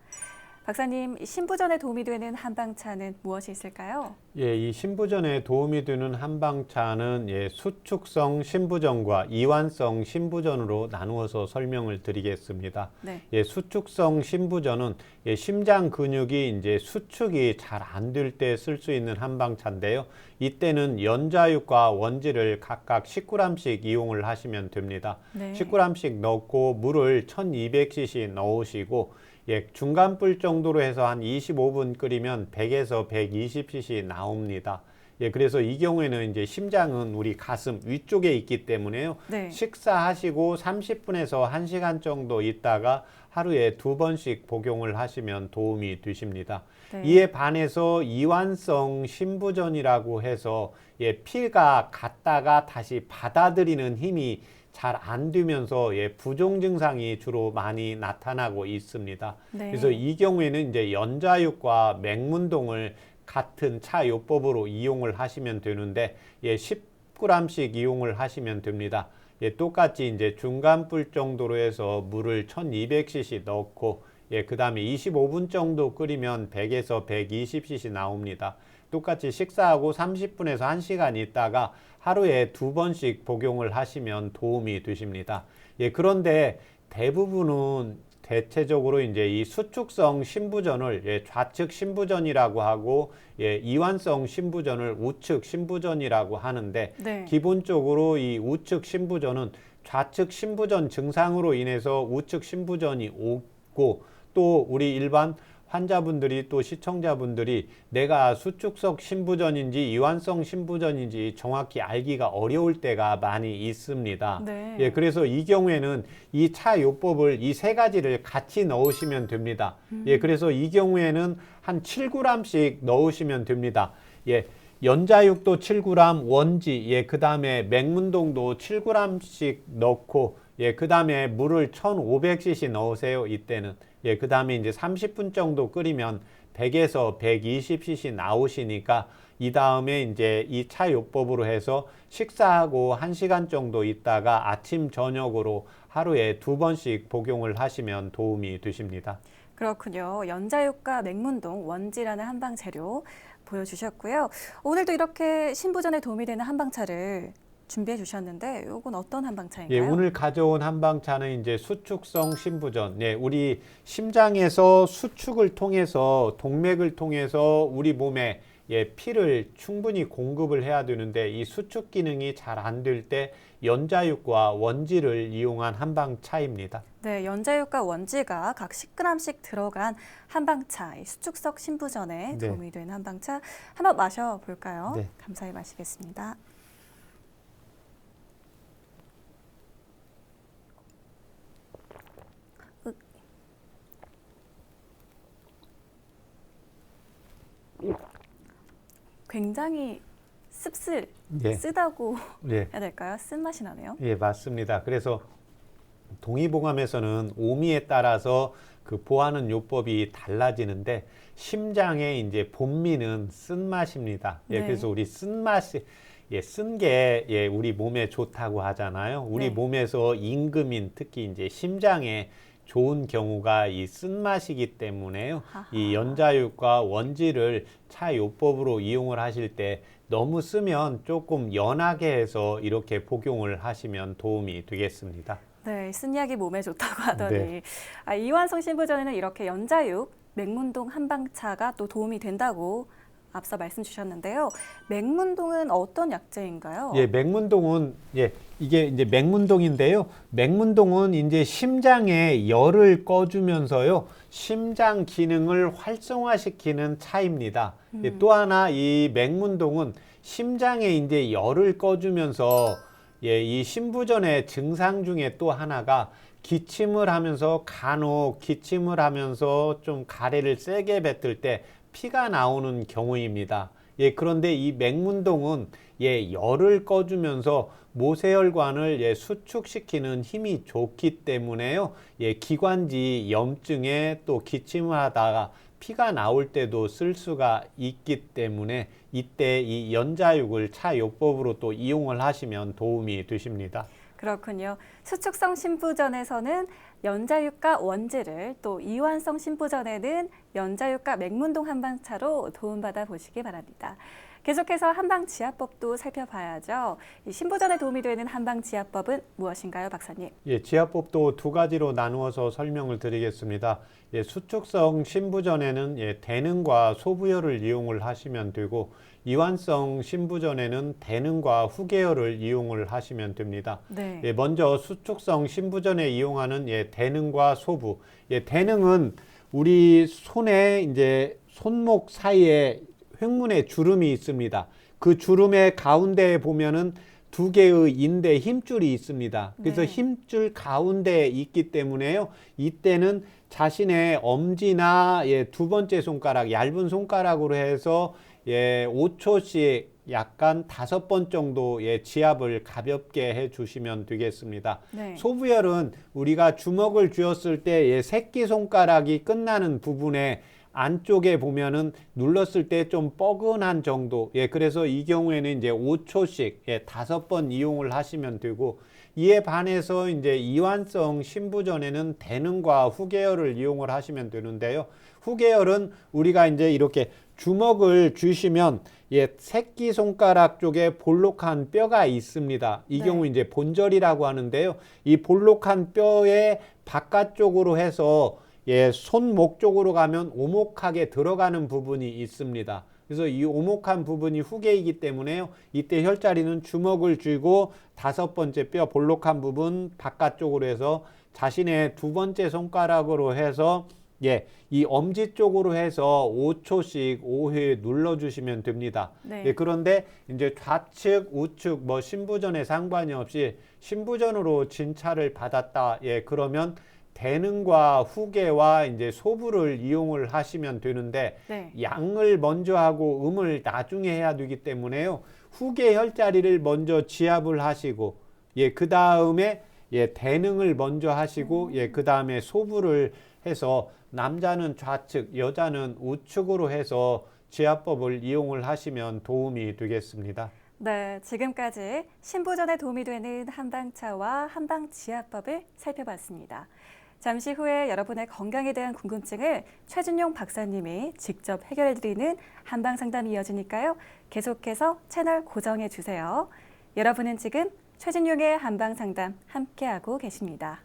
박사님, 신부전에 도움이 되는 한방차는 무엇이 있을까요? 예, 이 신부전에 도움이 되는 한방차는 수축성 신부전과 이완성 신부전으로 나누어서 설명을 드리겠습니다. 네. 수축성 신부전은 심장 근육이 이제 수축이 잘 안 될 때 쓸 수 있는 한방차인데요. 이때는 연자육과 원지를 각각 10g씩 이용을 하시면 됩니다. 네. 10g씩 넣고 물을 1200cc 넣으시고 중간불 정도로 해서 한 25분 끓이면 100에서 120cc 나옵니다. 그래서 이 경우에는 이제 심장은 우리 가슴 위쪽에 있기 때문에요. 네. 식사하시고 30분에서 1시간 정도 있다가 하루에 2번씩 복용을 하시면 도움이 되십니다. 네. 이에 반해서 이완성 신부전이라고 해서 피가 갔다가 다시 받아들이는 힘이 잘 안 되면서 부종 증상이 주로 많이 나타나고 있습니다. 네. 그래서 이 경우에는 이제 연자육과 맹문동을 같은 차요법으로 이용을 하시면 되는데 10g씩 이용을 하시면 됩니다. 똑같이 이제 중간불 정도로 해서 물을 1200cc 넣고 그 다음에 25분 정도 끓이면 100에서 120cc 나옵니다. 똑같이 식사하고 30분에서 1시간 있다가 하루에 2번씩 복용을 하시면 도움이 되십니다. 그런데 대부분은 대체적으로 이제 이 수축성 신부전을 좌측 신부전이라고 하고 이완성 신부전을 우측 신부전이라고 하는데 네. 기본적으로 이 우측 신부전은 좌측 신부전 증상으로 인해서 우측 신부전이 오고 또 우리 일반 환자분들이 또 시청자분들이 내가 수축성 신부전인지 이완성 신부전인지 정확히 알기가 어려울 때가 많이 있습니다. 네. 그래서 이 경우에는 이 차요법을 이 세 가지를 같이 넣으시면 됩니다. 그래서 이 경우에는 한 7g씩 넣으시면 됩니다. 연자육도 7g, 원지, 그 다음에 맹문동도 7g씩 넣고, 그 다음에 물을 1500cc 넣으세요, 이때는. 그 다음에 이제 30분 정도 끓이면 100에서 120cc 나오시니까, 이 다음에 이제 이 차요법으로 해서 식사하고 1시간 정도 있다가 아침, 저녁으로 하루에 2번씩 복용을 하시면 도움이 되십니다. 그렇군요. 연자육과 맹문동, 원지라는 한방 재료 보여주셨고요. 오늘도 이렇게 신부전에 도움이 되는 한방차를 준비해 주셨는데 이건 어떤 한방차인가요? 오늘 가져온 한방차는 이제 수축성 신부전. 우리 심장에서 수축을 통해서 동맥을 통해서 우리 몸에 피를 충분히 공급을 해야 되는데 이 수축 기능이 잘 안 될 때 연자육과 원지를 이용한 한방차입니다. 네, 연자육과 원지가 각 10g씩 들어간 한방차, 이 수축성 신부전에 네. 도움이 되는 한방차 한번 마셔볼까요? 네. 감사히 마시겠습니다. 굉장히 쓰다고 해야 될까요? 쓴맛이 나네요. 맞습니다. 그래서 동의보감에서는 오미에 따라서 그 보하는 요법이 달라지는데 심장의 이제 본미는 쓴맛입니다. 네. 그래서 우리 쓴맛이 쓴 게 우리 몸에 좋다고 하잖아요. 우리 네. 몸에서 임금인 특히 이제 심장에 좋은 경우가 이 쓴맛이기 때문에요. 하하. 이 연자육과 원지를 차요법으로 이용을 하실 때 너무 쓰면 조금 연하게 해서 이렇게 복용을 하시면 도움이 되겠습니다. 네, 쓴약이 몸에 좋다고 하더니 네. 이완성 신부전에는 이렇게 연자육, 맹문동 한방차가 또 도움이 된다고 앞서 말씀 주셨는데요. 맹문동은 어떤 약재인가요? 맹문동은 이게 이제 맹문동인데요. 맹문동은 이제 심장에 열을 꺼주면서요. 심장 기능을 활성화시키는 차입니다. 또 하나 이 맹문동은 심장에 이제 열을 꺼주면서 이 신부전의 증상 중에 또 하나가 기침을 하면서 간혹 기침을 하면서 좀 가래를 세게 뱉을 때 피가 나오는 경우입니다. 그런데 이 맹문동은 열을 꺼주면서 모세혈관을 수축시키는 힘이 좋기 때문에요. 기관지 염증에 또 기침을 하다가 피가 나올 때도 쓸 수가 있기 때문에 이때 이 연자육을 차요법으로 또 이용을 하시면 도움이 되십니다. 그렇군요. 수축성 신부전에서는 연자육과 원지를, 또 이완성 신부전에는 연자육과 맹문동 한방차로 도움받아 보시기 바랍니다. 계속해서 한방지압법도 살펴봐야죠. 이 신부전에 도움이 되는 한방지압법은 무엇인가요, 박사님? 예, 지압법도 두 가지로 나누어서 설명을 드리겠습니다. 예, 수축성 신부전에는 대능과 소부열을 이용을 하시면 되고, 이완성 신부전에는 대능과 후계열을 이용을 하시면 됩니다. 네. 예, 먼저 수축성 신부전에 이용하는 대능과 소부. 대능은 우리 손에 이제 손목 사이에 횡문에 주름이 있습니다. 그 주름의 가운데에 보면은 두 개의 인대 힘줄이 있습니다. 그래서 네. 힘줄 가운데에 있기 때문에요. 이때는 자신의 엄지나 두 번째 손가락, 얇은 손가락으로 해서 5초씩 약간 5번 정도 지압을 가볍게 해 주시면 되겠습니다. 네. 소부열은 우리가 주먹을 쥐었을 때 새끼손가락이 끝나는 부분에 안쪽에 보면은 눌렀을 때 좀 뻐근한 정도. 그래서 이 경우에는 이제 5초씩 5번 이용을 하시면 되고, 이에 반해서 이제 이완성 신부전에는 대능과 후계열을 이용을 하시면 되는데요. 후계열은 우리가 이제 이렇게 주먹을 쥐시면 새끼 손가락 쪽에 볼록한 뼈가 있습니다. 이 네. 경우 이제 본절이라고 하는데요. 이 볼록한 뼈의 바깥쪽으로 해서 손목 쪽으로 가면 오목하게 들어가는 부분이 있습니다. 그래서 이 오목한 부분이 후계이기 때문에요. 이때 혈자리는 주먹을 쥐고 5번째 뼈 볼록한 부분 바깥쪽으로 해서 자신의 2번째 손가락으로 해서 이 엄지 쪽으로 해서 5초씩 5회 눌러주시면 됩니다. 네. 그런데 이제 좌측, 우측, 신부전에 상관이 없이 신부전으로 진찰을 받았다. 그러면 대능과 후계와 이제 소부를 이용을 하시면 되는데, 네. 양을 먼저 하고 음을 나중에 해야 되기 때문에요. 후계 혈자리를 먼저 지압을 하시고, 그 다음에 대능을 먼저 하시고, 그 다음에 소부를 해서 남자는 좌측, 여자는 우측으로 해서 지압법을 이용을 하시면 도움이 되겠습니다. 네, 지금까지 신부전에 도움이 되는 한방차와 한방지압법을 살펴봤습니다. 잠시 후에 여러분의 건강에 대한 궁금증을 최준용 박사님이 직접 해결해드리는 한방상담이 이어지니까요. 계속해서 채널 고정해 주세요. 여러분은 지금 최준용의 한방상담 함께하고 계십니다.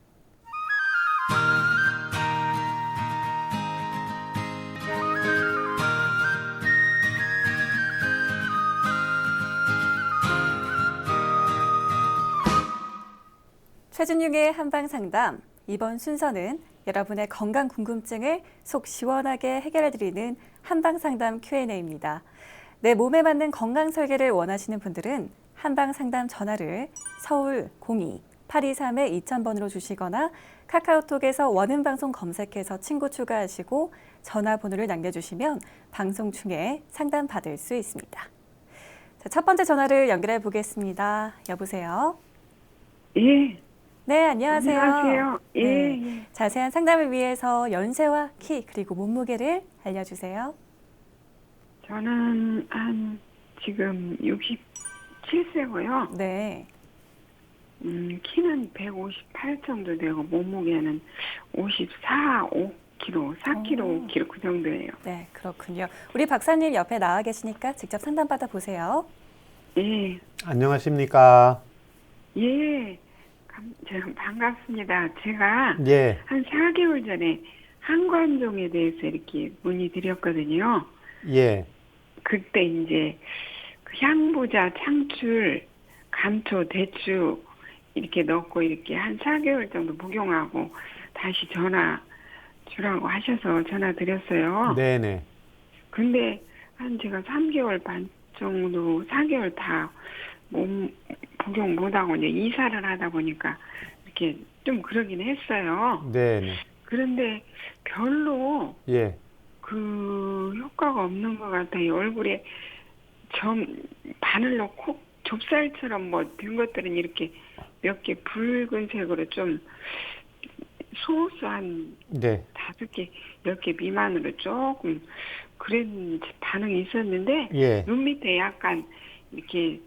최준용의 한방상담, 이번 순서는 여러분의 건강 궁금증을 속 시원하게 해결해드리는 한방상담 Q&A입니다. 내 몸에 맞는 건강 설계를 원하시는 분들은 한방상담 전화를 서울 02-823-2000번으로 주시거나 카카오톡에서 원음방송 검색해서 친구 추가하시고 전화번호를 남겨주시면 방송 중에 상담받을 수 있습니다. 자, 첫 번째 전화를 연결해 보겠습니다. 여보세요? 예. 네, 안녕하세요. 안녕하세요. 예, 네, 예. 자세한 상담을 위해서 연세와 키 그리고 몸무게를 알려주세요. 저는 지금 67세고요. 네, 키는 158 정도 되고 몸무게는 54, 5kg, 4kg, 5kg 그 정도예요. 네, 그렇군요. 우리 박사님 옆에 나와 계시니까 직접 상담받아 보세요. 예. 안녕하십니까? 예. 반갑습니다. 제가 예, 한 4개월 전에 한관종에 대해서 이렇게 문의드렸거든요. 예, 그때 이제 그 향부자, 창출, 감초, 대추 이렇게 넣고 이렇게 한 4개월 정도 복용하고 다시 전화 주라고 하셔서 전화 드렸어요. 네네, 근데 한 제가 3개월 반 정도, 4개월 다 몸 복용 못하고 이제 이사를 하다 보니까 이렇게 좀 그러긴 했어요. 네네, 그런데 별로 예, 그 효과가 없는 것 같아요. 얼굴에 바늘로 콕 좁쌀처럼 된 것들은 이렇게 몇 개 붉은색으로 좀 소스 한 네. 5개, 10개 미만으로 조금 그런 반응이 있었는데 예. 눈 밑에 약간 이렇게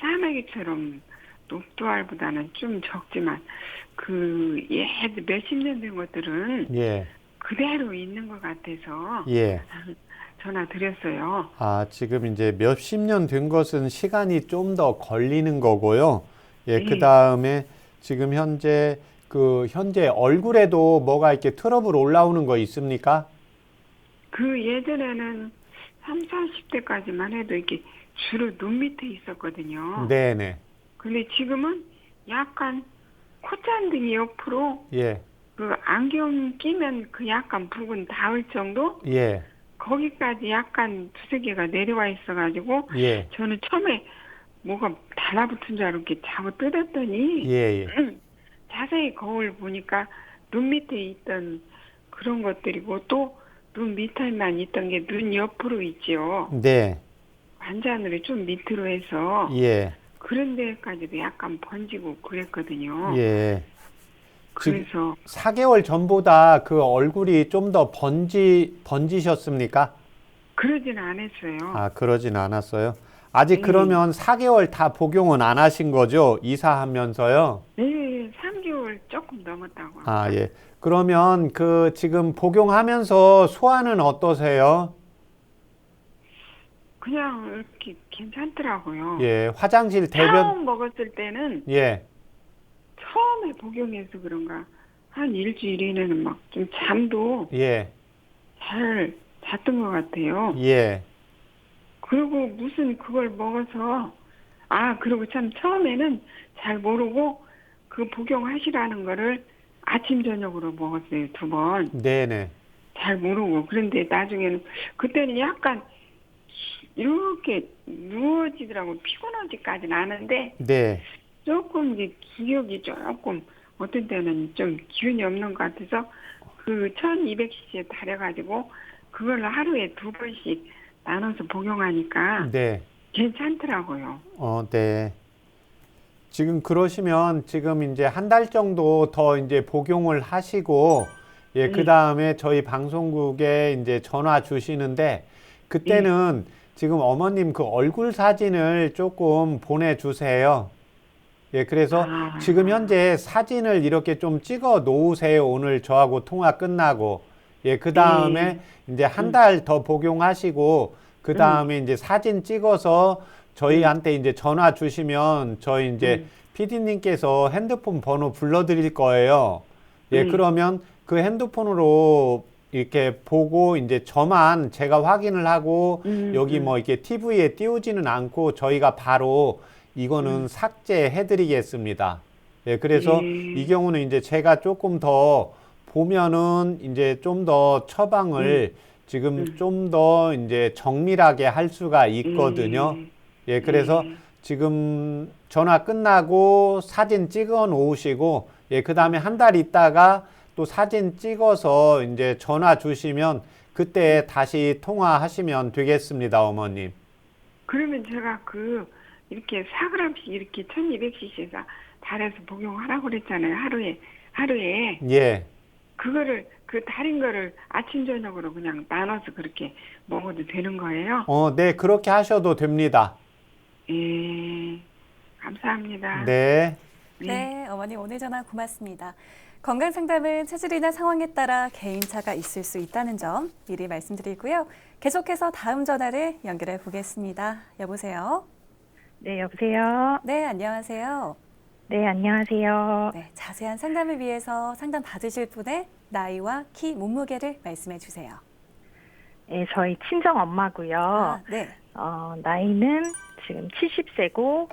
싸매기처럼 녹두알보다는 좀 적지만 몇십 년 된 것들은 예. 그대로 있는 것 같아서 예. 전화 드렸어요. 아, 지금 이제 몇십 년 된 것은 시간이 좀 더 걸리는 거고요. 예, 그 네. 다음에 지금 현재 얼굴에도 뭐가 이렇게 트러블 올라오는 거 있습니까? 그 예전에는 3, 40대까지만 해도 이렇게 주로 눈 밑에 있었거든요. 네네. 근데 지금은 약간 콧잔등이 옆으로 예. 그 안경 끼면 그 약간 부분 닿을 정도? 예. 거기까지 약간 두세 개가 내려와 있어가지고 예. 저는 처음에 뭐가 달라붙은 줄 알고 이렇게 잡아 뜯었더니 예. 예. 자세히 거울 보니까 눈 밑에 있던 그런 것들이고 또 눈 밑에만 있던 게 눈 옆으로 있지요. 네. 완전으로 좀 밑으로 해서 예. 그런 데까지도 약간 번지고 그랬거든요. 예. 지금 그래서 4개월 전보다 그 얼굴이 좀 더 번지셨습니까? 그러진 않았어요. 아, 그러진 않았어요. 아직 네. 그러면 4개월 다 복용은 안 하신 거죠? 이사하면서요? 네, 3개월 조금 넘었다고. 아, 예. 그러면 그 지금 복용하면서 소화는 어떠세요? 그냥 이렇게 괜찮더라고요. 예, 화장실 대변, 처음 먹었을 때는 예, 처음에 복용해서 그런가 한 일주일 이내는 막 좀 잠도 예, 잘 잤던 것 같아요. 예, 그리고 무슨 그걸 먹어서 그리고 참 처음에는 잘 모르고 그 복용하시라는 거를 아침 저녁으로 먹었어요. 2번. 네네, 잘 모르고. 그런데 나중에는 그때는 약간 이렇게 누워지더라고. 피곤하지까지는 않은데 네, 조금 이제 기억이 조금 어떤 때는 좀 기운이 없는 것 같아서 그 1200cc에 달여가지고 그걸로 하루에 2번씩 나눠서 복용하니까 네, 괜찮더라고요. 네. 지금 그러시면 지금 이제 한 달 정도 더 이제 복용을 하시고, 예, 그 네. 다음에 저희 방송국에 이제 전화 주시는데, 그때는 지금 어머님 그 얼굴 사진을 조금 보내주세요. 예, 그래서 아, 지금 현재 사진을 이렇게 좀 찍어 놓으세요. 오늘 저하고 통화 끝나고. 예, 그 다음에 이제 한 달 더 복용하시고, 그 다음에 이제 사진 찍어서 저희한테 이제 전화 주시면 저희 이제 PD님께서 핸드폰 번호 불러드릴 거예요. 예, 그러면 그 핸드폰으로 이렇게 보고 이제 저만 제가 확인을 하고 여기 뭐 이렇게 TV에 띄우지는 않고 저희가 바로 이거는 삭제해 드리겠습니다. 예, 그래서 이 경우는 이제 제가 조금 더 보면은 이제 좀 더 처방을 지금 좀 더 이제 정밀하게 할 수가 있거든요. 예, 그래서 지금 전화 끝나고 사진 찍어 놓으시고, 예, 그 다음에 한 달 있다가 또 사진 찍어서 이제 전화 주시면 그때 다시 통화하시면 되겠습니다, 어머님. 그러면 제가 이렇게 4g씩 이렇게 1200cc에서 달아서 복용하라고 그랬잖아요. 하루에. 예, 그거를, 달인 거를 아침, 저녁으로 그냥 나눠서 그렇게 먹어도 되는 거예요? 네, 그렇게 하셔도 됩니다. 예, 감사합니다. 네, 네, 어머니 오늘 전화 고맙습니다. 건강 상담은 체질이나 상황에 따라 개인차가 있을 수 있다는 점 미리 말씀드리고요. 계속해서 다음 전화를 연결해 보겠습니다. 여보세요? 네, 여보세요. 네, 안녕하세요. 네, 안녕하세요. 네, 자세한 상담을 위해서 상담 받으실 분의 나이와 키, 몸무게를 말씀해 주세요. 네, 저희 친정 엄마고요. 네. 나이는 지금 70세고,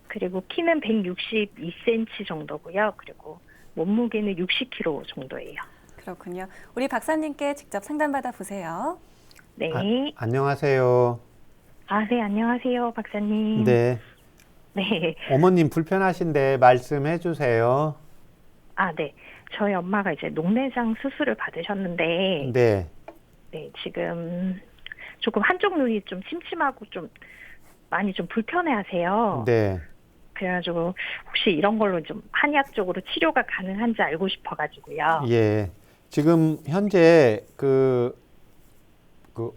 그리고 키는 162cm 정도고요. 그리고 몸무게는 60kg 정도예요. 그렇군요. 우리 박사님께 직접 상담받아 보세요. 네. 안녕하세요. 네, 안녕하세요, 박사님. 네, 네. 어머님 불편하신데 말씀해 주세요. 네. 저희 엄마가 이제 녹내장 수술을 받으셨는데, 네, 네, 지금 조금 한쪽 눈이 좀 침침하고 좀 많이 좀 불편해 하세요. 네, 그래가지고 혹시 이런 걸로 좀 한의학적으로 치료가 가능한지 알고 싶어가지고요. 예. 지금 현재 그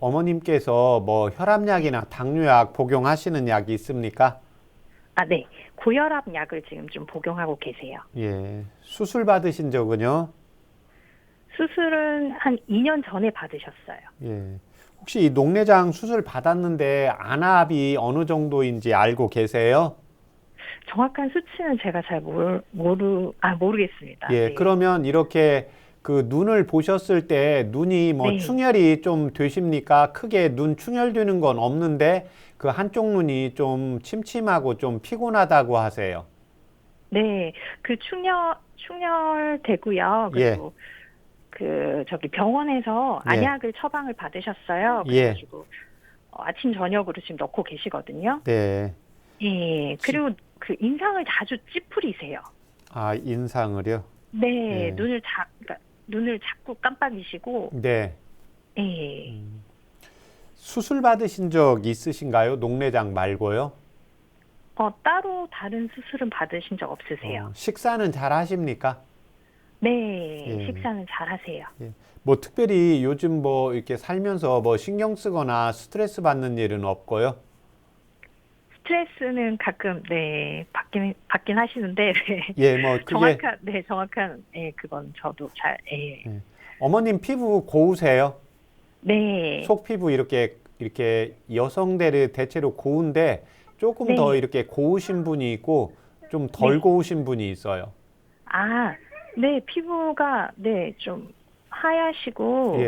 어머님께서 뭐 혈압약이나 당뇨약 복용하시는 약이 있습니까? 아, 네. 고혈압 약을 지금 좀 복용하고 계세요. 예. 수술 받으신 적은요? 수술은 한 2년 전에 받으셨어요. 예. 혹시 이 녹내장 수술 받았는데 안압이 어느 정도인지 알고 계세요? 정확한 수치는 제가 잘 모르겠습니다. 예. 네. 그러면 이렇게 그 눈을 보셨을 때 눈이 뭐 네. 충혈이 좀 되십니까? 크게 눈 충혈되는 건 없는데 그 한쪽 눈이 좀 침침하고 좀 피곤하다고 하세요. 네. 그 충혈되고요. 예. 그리고 그 저기 병원에서 예. 안약을 처방을 받으셨어요. 예. 그래가지고 아침 저녁으로 지금 넣고 계시거든요. 네. 예. 그리고 그 인상을 자주 찌푸리세요. 아, 인상을요? 네. 예. 그러니까 눈을 자꾸 깜빡이시고. 네. 예. 수술 받으신 적 있으신가요? 녹내장 말고요? 따로 다른 수술은 받으신 적 없으세요? 식사는 잘 하십니까? 네. 예. 식사는 잘 하세요. 뭐 특별히 요즘 뭐 이렇게 살면서 뭐 신경 쓰거나 스트레스 받는 일은 없고요? 스트레스는 가끔 받긴 하시는데 네. 예, 뭐 그게 정확한 그건 저도 잘 어머님 피부 고우세요? 네. 속 피부 이렇게 여성들이 대체로 고운데 조금 네. 더 이렇게 고우신 분이 있고 좀 덜 네. 고우신 분이 있어요. 아, 네. 피부가 좀 하얗시고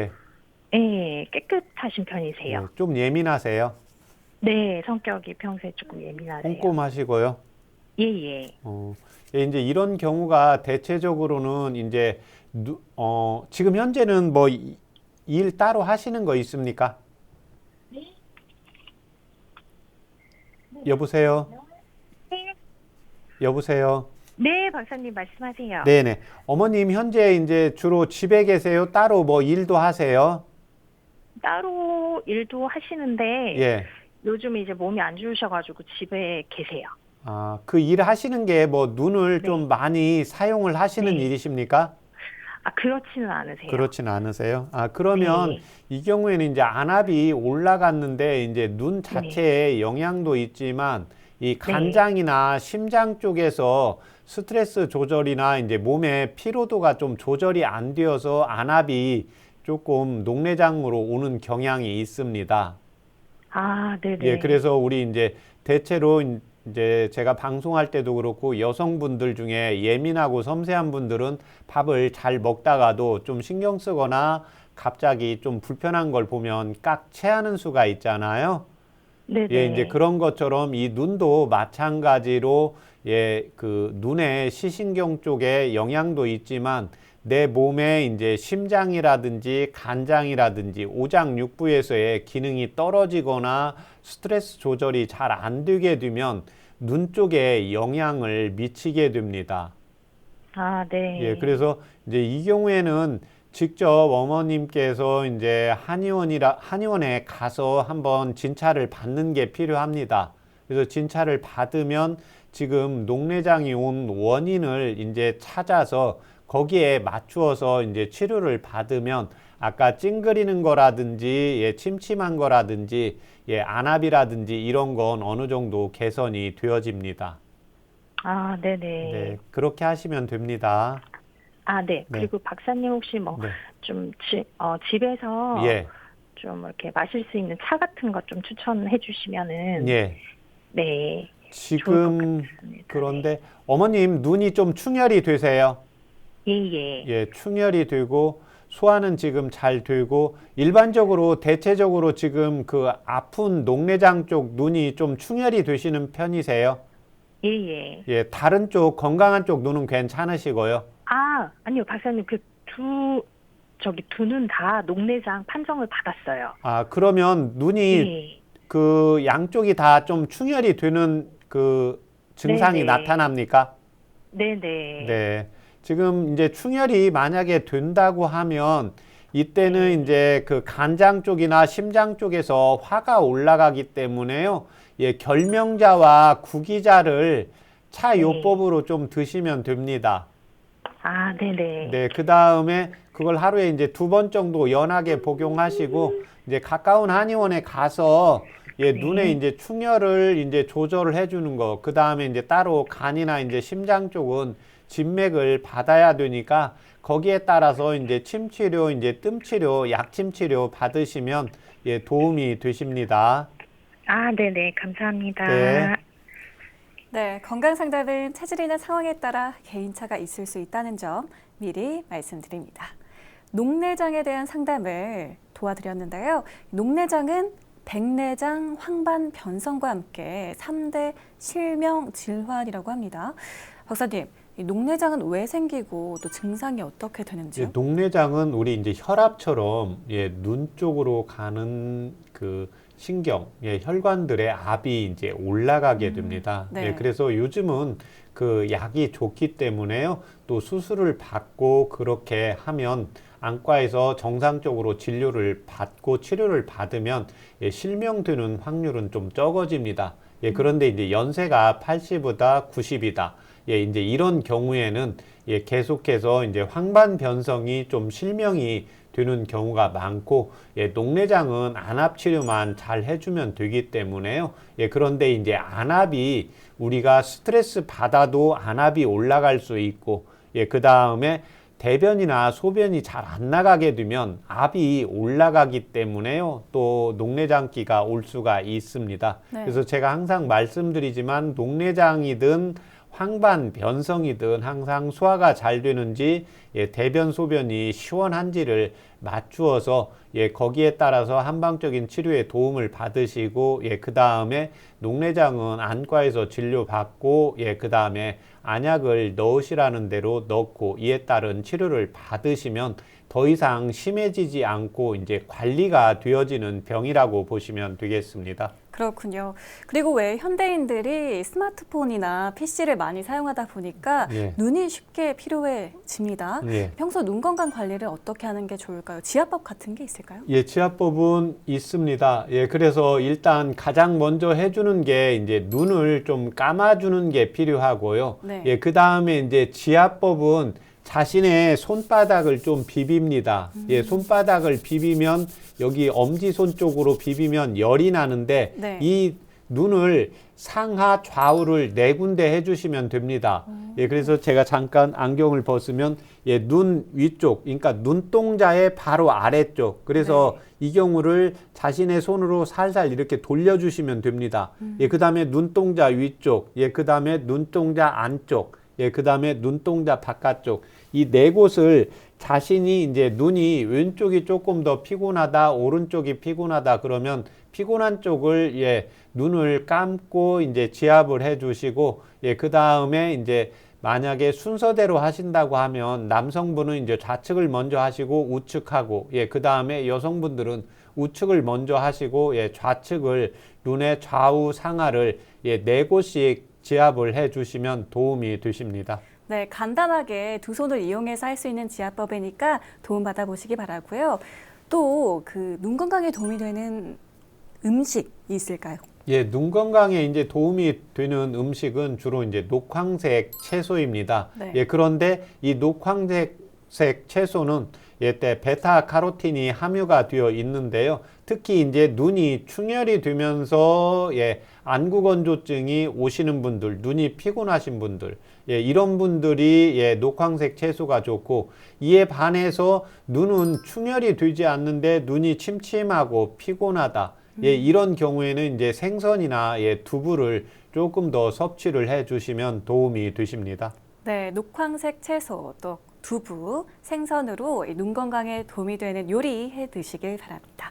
예, 깨끗하신 편이세요. 예, 좀 예민하세요. 네, 성격이 평소에 조금 예민하세요. 꼼꼼하시고요. 예. 예, 이제 이런 경우가 대체적으로는 이제 지금 현재는 뭐 일 따로 하시는 거 있습니까? 여보세요? 여보세요? 네, 박사님 말씀하세요. 네네. 어머님 현재 이제 주로 집에 계세요? 따로 뭐 일도 하세요? 따로 일도 하시는데 예. 요즘 이제 몸이 안 좋으셔가지고 집에 계세요. 아, 그 일 하시는 게 뭐 눈을 네. 좀 많이 사용을 하시는 네. 일이십니까? 아, 그렇지는 않으세요. 그렇진 않으세요? 아, 그러면 네. 이 경우에는 이제 안압이 올라갔는데 이제 눈 자체에 영향도 있지만 이 간장이나 심장 쪽에서 스트레스 조절이나 이제 몸의 피로도가 좀 조절이 안 되어서 안압이 조금 녹내장으로 오는 경향이 있습니다. 아, 네네. 예, 그래서 우리 이제 대체로 이제 제가 방송할 때도 그렇고 여성분들 중에 예민하고 섬세한 분들은 밥을 잘 먹다가도 좀 신경 쓰거나 갑자기 좀 불편한 걸 보면 깍 체하는 수가 있잖아요. 네네. 예, 이제 그런 것처럼 이 눈도 마찬가지로 예, 그 눈의 시신경 쪽에 영향도 있지만 내 몸에 이제 심장이라든지 간장이라든지 오장육부에서의 기능이 떨어지거나 스트레스 조절이 잘 안 되게 되면 눈 쪽에 영향을 미치게 됩니다. 아, 네. 예, 그래서 이제 이 경우에는 직접 어머님께서 이제 한의원에 가서 한번 진찰을 받는 게 필요합니다. 그래서 진찰을 받으면 지금 녹내장이 온 원인을 이제 찾아서 거기에 맞추어서 이제 치료를 받으면 아까 찡그리는 거라든지 예, 침침한 거라든지 예, 안압이라든지 이런 건 어느 정도 개선이 되어집니다. 아, 네네. 네, 그렇게 하시면 됩니다. 아, 네. 네. 그리고 박사님 혹시 뭐 네. 좀 집에서 예, 좀 이렇게 마실 수 있는 차 같은 것 좀 추천해 주시면은 예. 네. 지금 좋습니다. 그런데 어머님 눈이 좀 충혈이 되세요? 예. 예, 충혈이 되고 소화는 지금 잘 되고 일반적으로 대체적으로 지금 그 아픈 녹내장 쪽 눈이 좀 충혈이 되시는 편이세요? 예. 예, 다른 쪽 건강한 쪽 눈은 괜찮으시고요. 아, 아니요. 박사님 두 눈 다 녹내장 판정을 받았어요. 아, 그러면 눈이 예. 그 양쪽이 다 좀 충혈이 되는 그 증상이 네네. 나타납니까? 네네. 네. 지금 이제 충혈이 만약에 된다고 하면 이때는 이제 그 간장 쪽이나 심장 쪽에서 화가 올라가기 때문에요. 예, 결명자와 구기자를 차요법으로 좀 드시면 됩니다. 아, 네네. 네, 그 다음에 그걸 하루에 이제 2번 정도 연하게 복용하시고 이제 가까운 한의원에 가서 예, 눈에 이제 충혈을 이제 조절을 해주는 거. 그 다음에 이제 따로 간이나 이제 심장 쪽은 진맥을 받아야 되니까 거기에 따라서 이제 침 치료, 이제 뜸 치료, 약침 치료 받으시면 예, 도움이 되십니다. 아, 네네. 감사합니다. 네. 네, 건강 상담은 체질이나 상황에 따라 개인차가 있을 수 있다는 점 미리 말씀드립니다. 녹내장에 대한 상담을 도와드렸는데요. 녹내장은 백내장, 황반, 변성과 함께 3대 실명 질환이라고 합니다. 박사님, 이 녹내장은 왜 생기고 또 증상이 어떻게 되는지요? 예, 녹내장은 우리 이제 혈압처럼 예, 눈 쪽으로 가는 그 신경, 예, 혈관들의 압이 이제 올라가게 됩니다. 네. 예, 그래서 요즘은 그 약이 좋기 때문에요. 또 수술을 받고 그렇게 하면 안과에서 정상적으로 진료를 받고 치료를 받으면 예, 실명되는 확률은 좀 적어집니다. 예, 그런데 이제 연세가 80이다, 90이다. 예, 이제 이런 경우에는 예, 계속해서 이제 황반 변성이 좀 실명이 되는 경우가 많고, 예, 녹내장은 안압 치료만 잘 해주면 되기 때문에요. 예, 그런데 이제 안압이 우리가 스트레스 받아도 안압이 올라갈 수 있고, 예, 그 다음에 대변이나 소변이 잘 안 나가게 되면 압이 올라가기 때문에요. 또 녹내장기가 올 수가 있습니다. 네. 그래서 제가 항상 말씀드리지만 녹내장이든 황반 변성이든 항상 소화가 잘 되는지 예, 대변 소변이 시원한지를 맞추어서 예, 거기에 따라서 한방적인 치료에 도움을 받으시고 예, 그 다음에 녹내장은 안과에서 진료받고 예, 그 다음에 안약을 넣으시라는 대로 넣고 이에 따른 치료를 받으시면 더 이상 심해지지 않고 이제 관리가 되어지는 병이라고 보시면 되겠습니다. 그렇군요. 그리고 왜 현대인들이 스마트폰이나 PC를 많이 사용하다 보니까 예. 눈이 쉽게 피로해집니다. 예. 평소 눈 건강 관리를 어떻게 하는 게 좋을까요? 지압법 같은 게 있을까요? 예, 지압법은 있습니다. 예, 그래서 일단 가장 먼저 해주는 게 이제 눈을 좀 감아주는 게 필요하고요. 네. 예, 그 다음에 이제 지압법은 자신의 손바닥을 좀 비빕니다. 예, 손바닥을 비비면 여기 엄지손 쪽으로 비비면 열이 나는데 네. 이 눈을 상하 좌우를 4군데 해주시면 됩니다. 예, 그래서 제가 잠깐 안경을 벗으면 예, 눈 위쪽, 그러니까 눈동자의 바로 아래쪽. 그래서 이 경우를 자신의 손으로 살살 이렇게 돌려주시면 됩니다. 예, 그 다음에 눈동자 위쪽, 예, 그 다음에 눈동자 안쪽, 예, 그 다음에 눈동자 바깥쪽. 이 4곳을 자신이 이제 눈이 왼쪽이 조금 더 피곤하다, 오른쪽이 피곤하다 그러면 피곤한 쪽을 예, 눈을 감고 이제 지압을 해 주시고 예, 그 다음에 이제 만약에 순서대로 하신다고 하면 남성분은 이제 좌측을 먼저 하시고 우측하고 예, 그 다음에 여성분들은 우측을 먼저 하시고 예, 좌측을 눈의 좌우 상하를 예, 4곳씩 지압을 해 주시면 도움이 되십니다. 네, 간단하게 두 손을 이용해서 할 수 있는 지압법이니까 도움 받아보시기 바라고요. 또 그 눈 건강에 도움이 되는 음식이 있을까요? 예, 눈 건강에 이제 도움이 되는 음식은 주로 이제 녹황색 채소입니다. 네. 예, 그런데 이 녹황색 채소는 이때 베타카로틴이 함유가 되어 있는데요. 특히 이제 눈이 충혈이 되면서 예, 안구건조증이 오시는 분들, 눈이 피곤하신 분들, 예, 이런 분들이 예, 녹황색 채소가 좋고 이에 반해서 눈은 충혈이 되지 않는데 눈이 침침하고 피곤하다. 예, 이런 경우에는 이제 생선이나 예, 두부를 조금 더 섭취를 해 주시면 도움이 되십니다. 네, 녹황색 채소 또 두부, 생선으로 눈 건강에 도움이 되는 요리 해 드시길 바랍니다.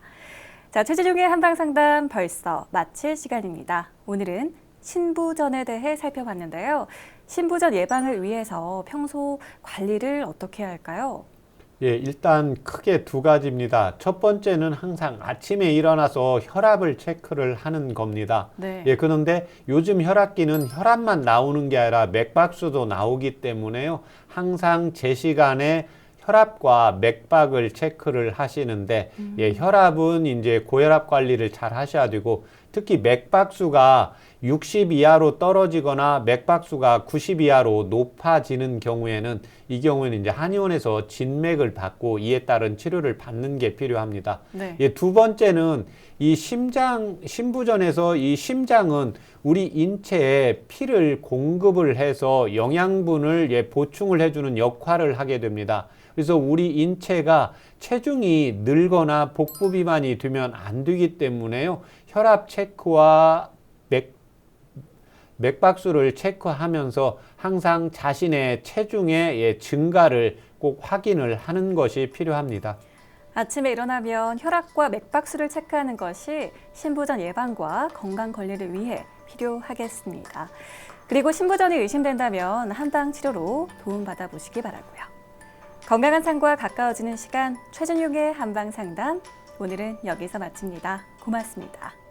자, 최재종의 한방상담 벌써 마칠 시간입니다. 오늘은 신부전에 대해 살펴봤는데요. 신부전 예방을 위해서 평소 관리를 어떻게 해야 할까요? 예, 일단 크게 2가지입니다. 첫 번째는 항상 아침에 일어나서 혈압을 체크를 하는 겁니다. 네. 예, 그런데 요즘 혈압기는 혈압만 나오는 게 아니라 맥박수도 나오기 때문에요. 항상 제 시간에 혈압과 맥박을 체크를 하시는데 예, 혈압은 이제 고혈압 관리를 잘 하셔야 되고 특히 맥박수가 60 이하로 떨어지거나 맥박수가 90 이하로 높아지는 경우에는 이 경우에는 이제 한의원에서 진맥을 받고 이에 따른 치료를 받는 게 필요합니다. 네. 예, 두 번째는 이 심부전에서 이 심장은 우리 인체에 피를 공급을 해서 영양분을 보충을 해주는 역할을 하게 됩니다. 그래서 우리 인체가 체중이 늘거나 복부 비만이 되면 안 되기 때문에요. 혈압 체크와 맥박수를 체크하면서 항상 자신의 체중의 증가를 꼭 확인을 하는 것이 필요합니다. 아침에 일어나면 혈압과 맥박수를 체크하는 것이 신부전 예방과 건강 관리를 위해 필요하겠습니다. 그리고 신부전이 의심된다면 한방 치료로 도움받아 보시기 바라고요. 건강한 삶과 가까워지는 시간 최준용의 한방 상담 오늘은 여기서 마칩니다. 고맙습니다.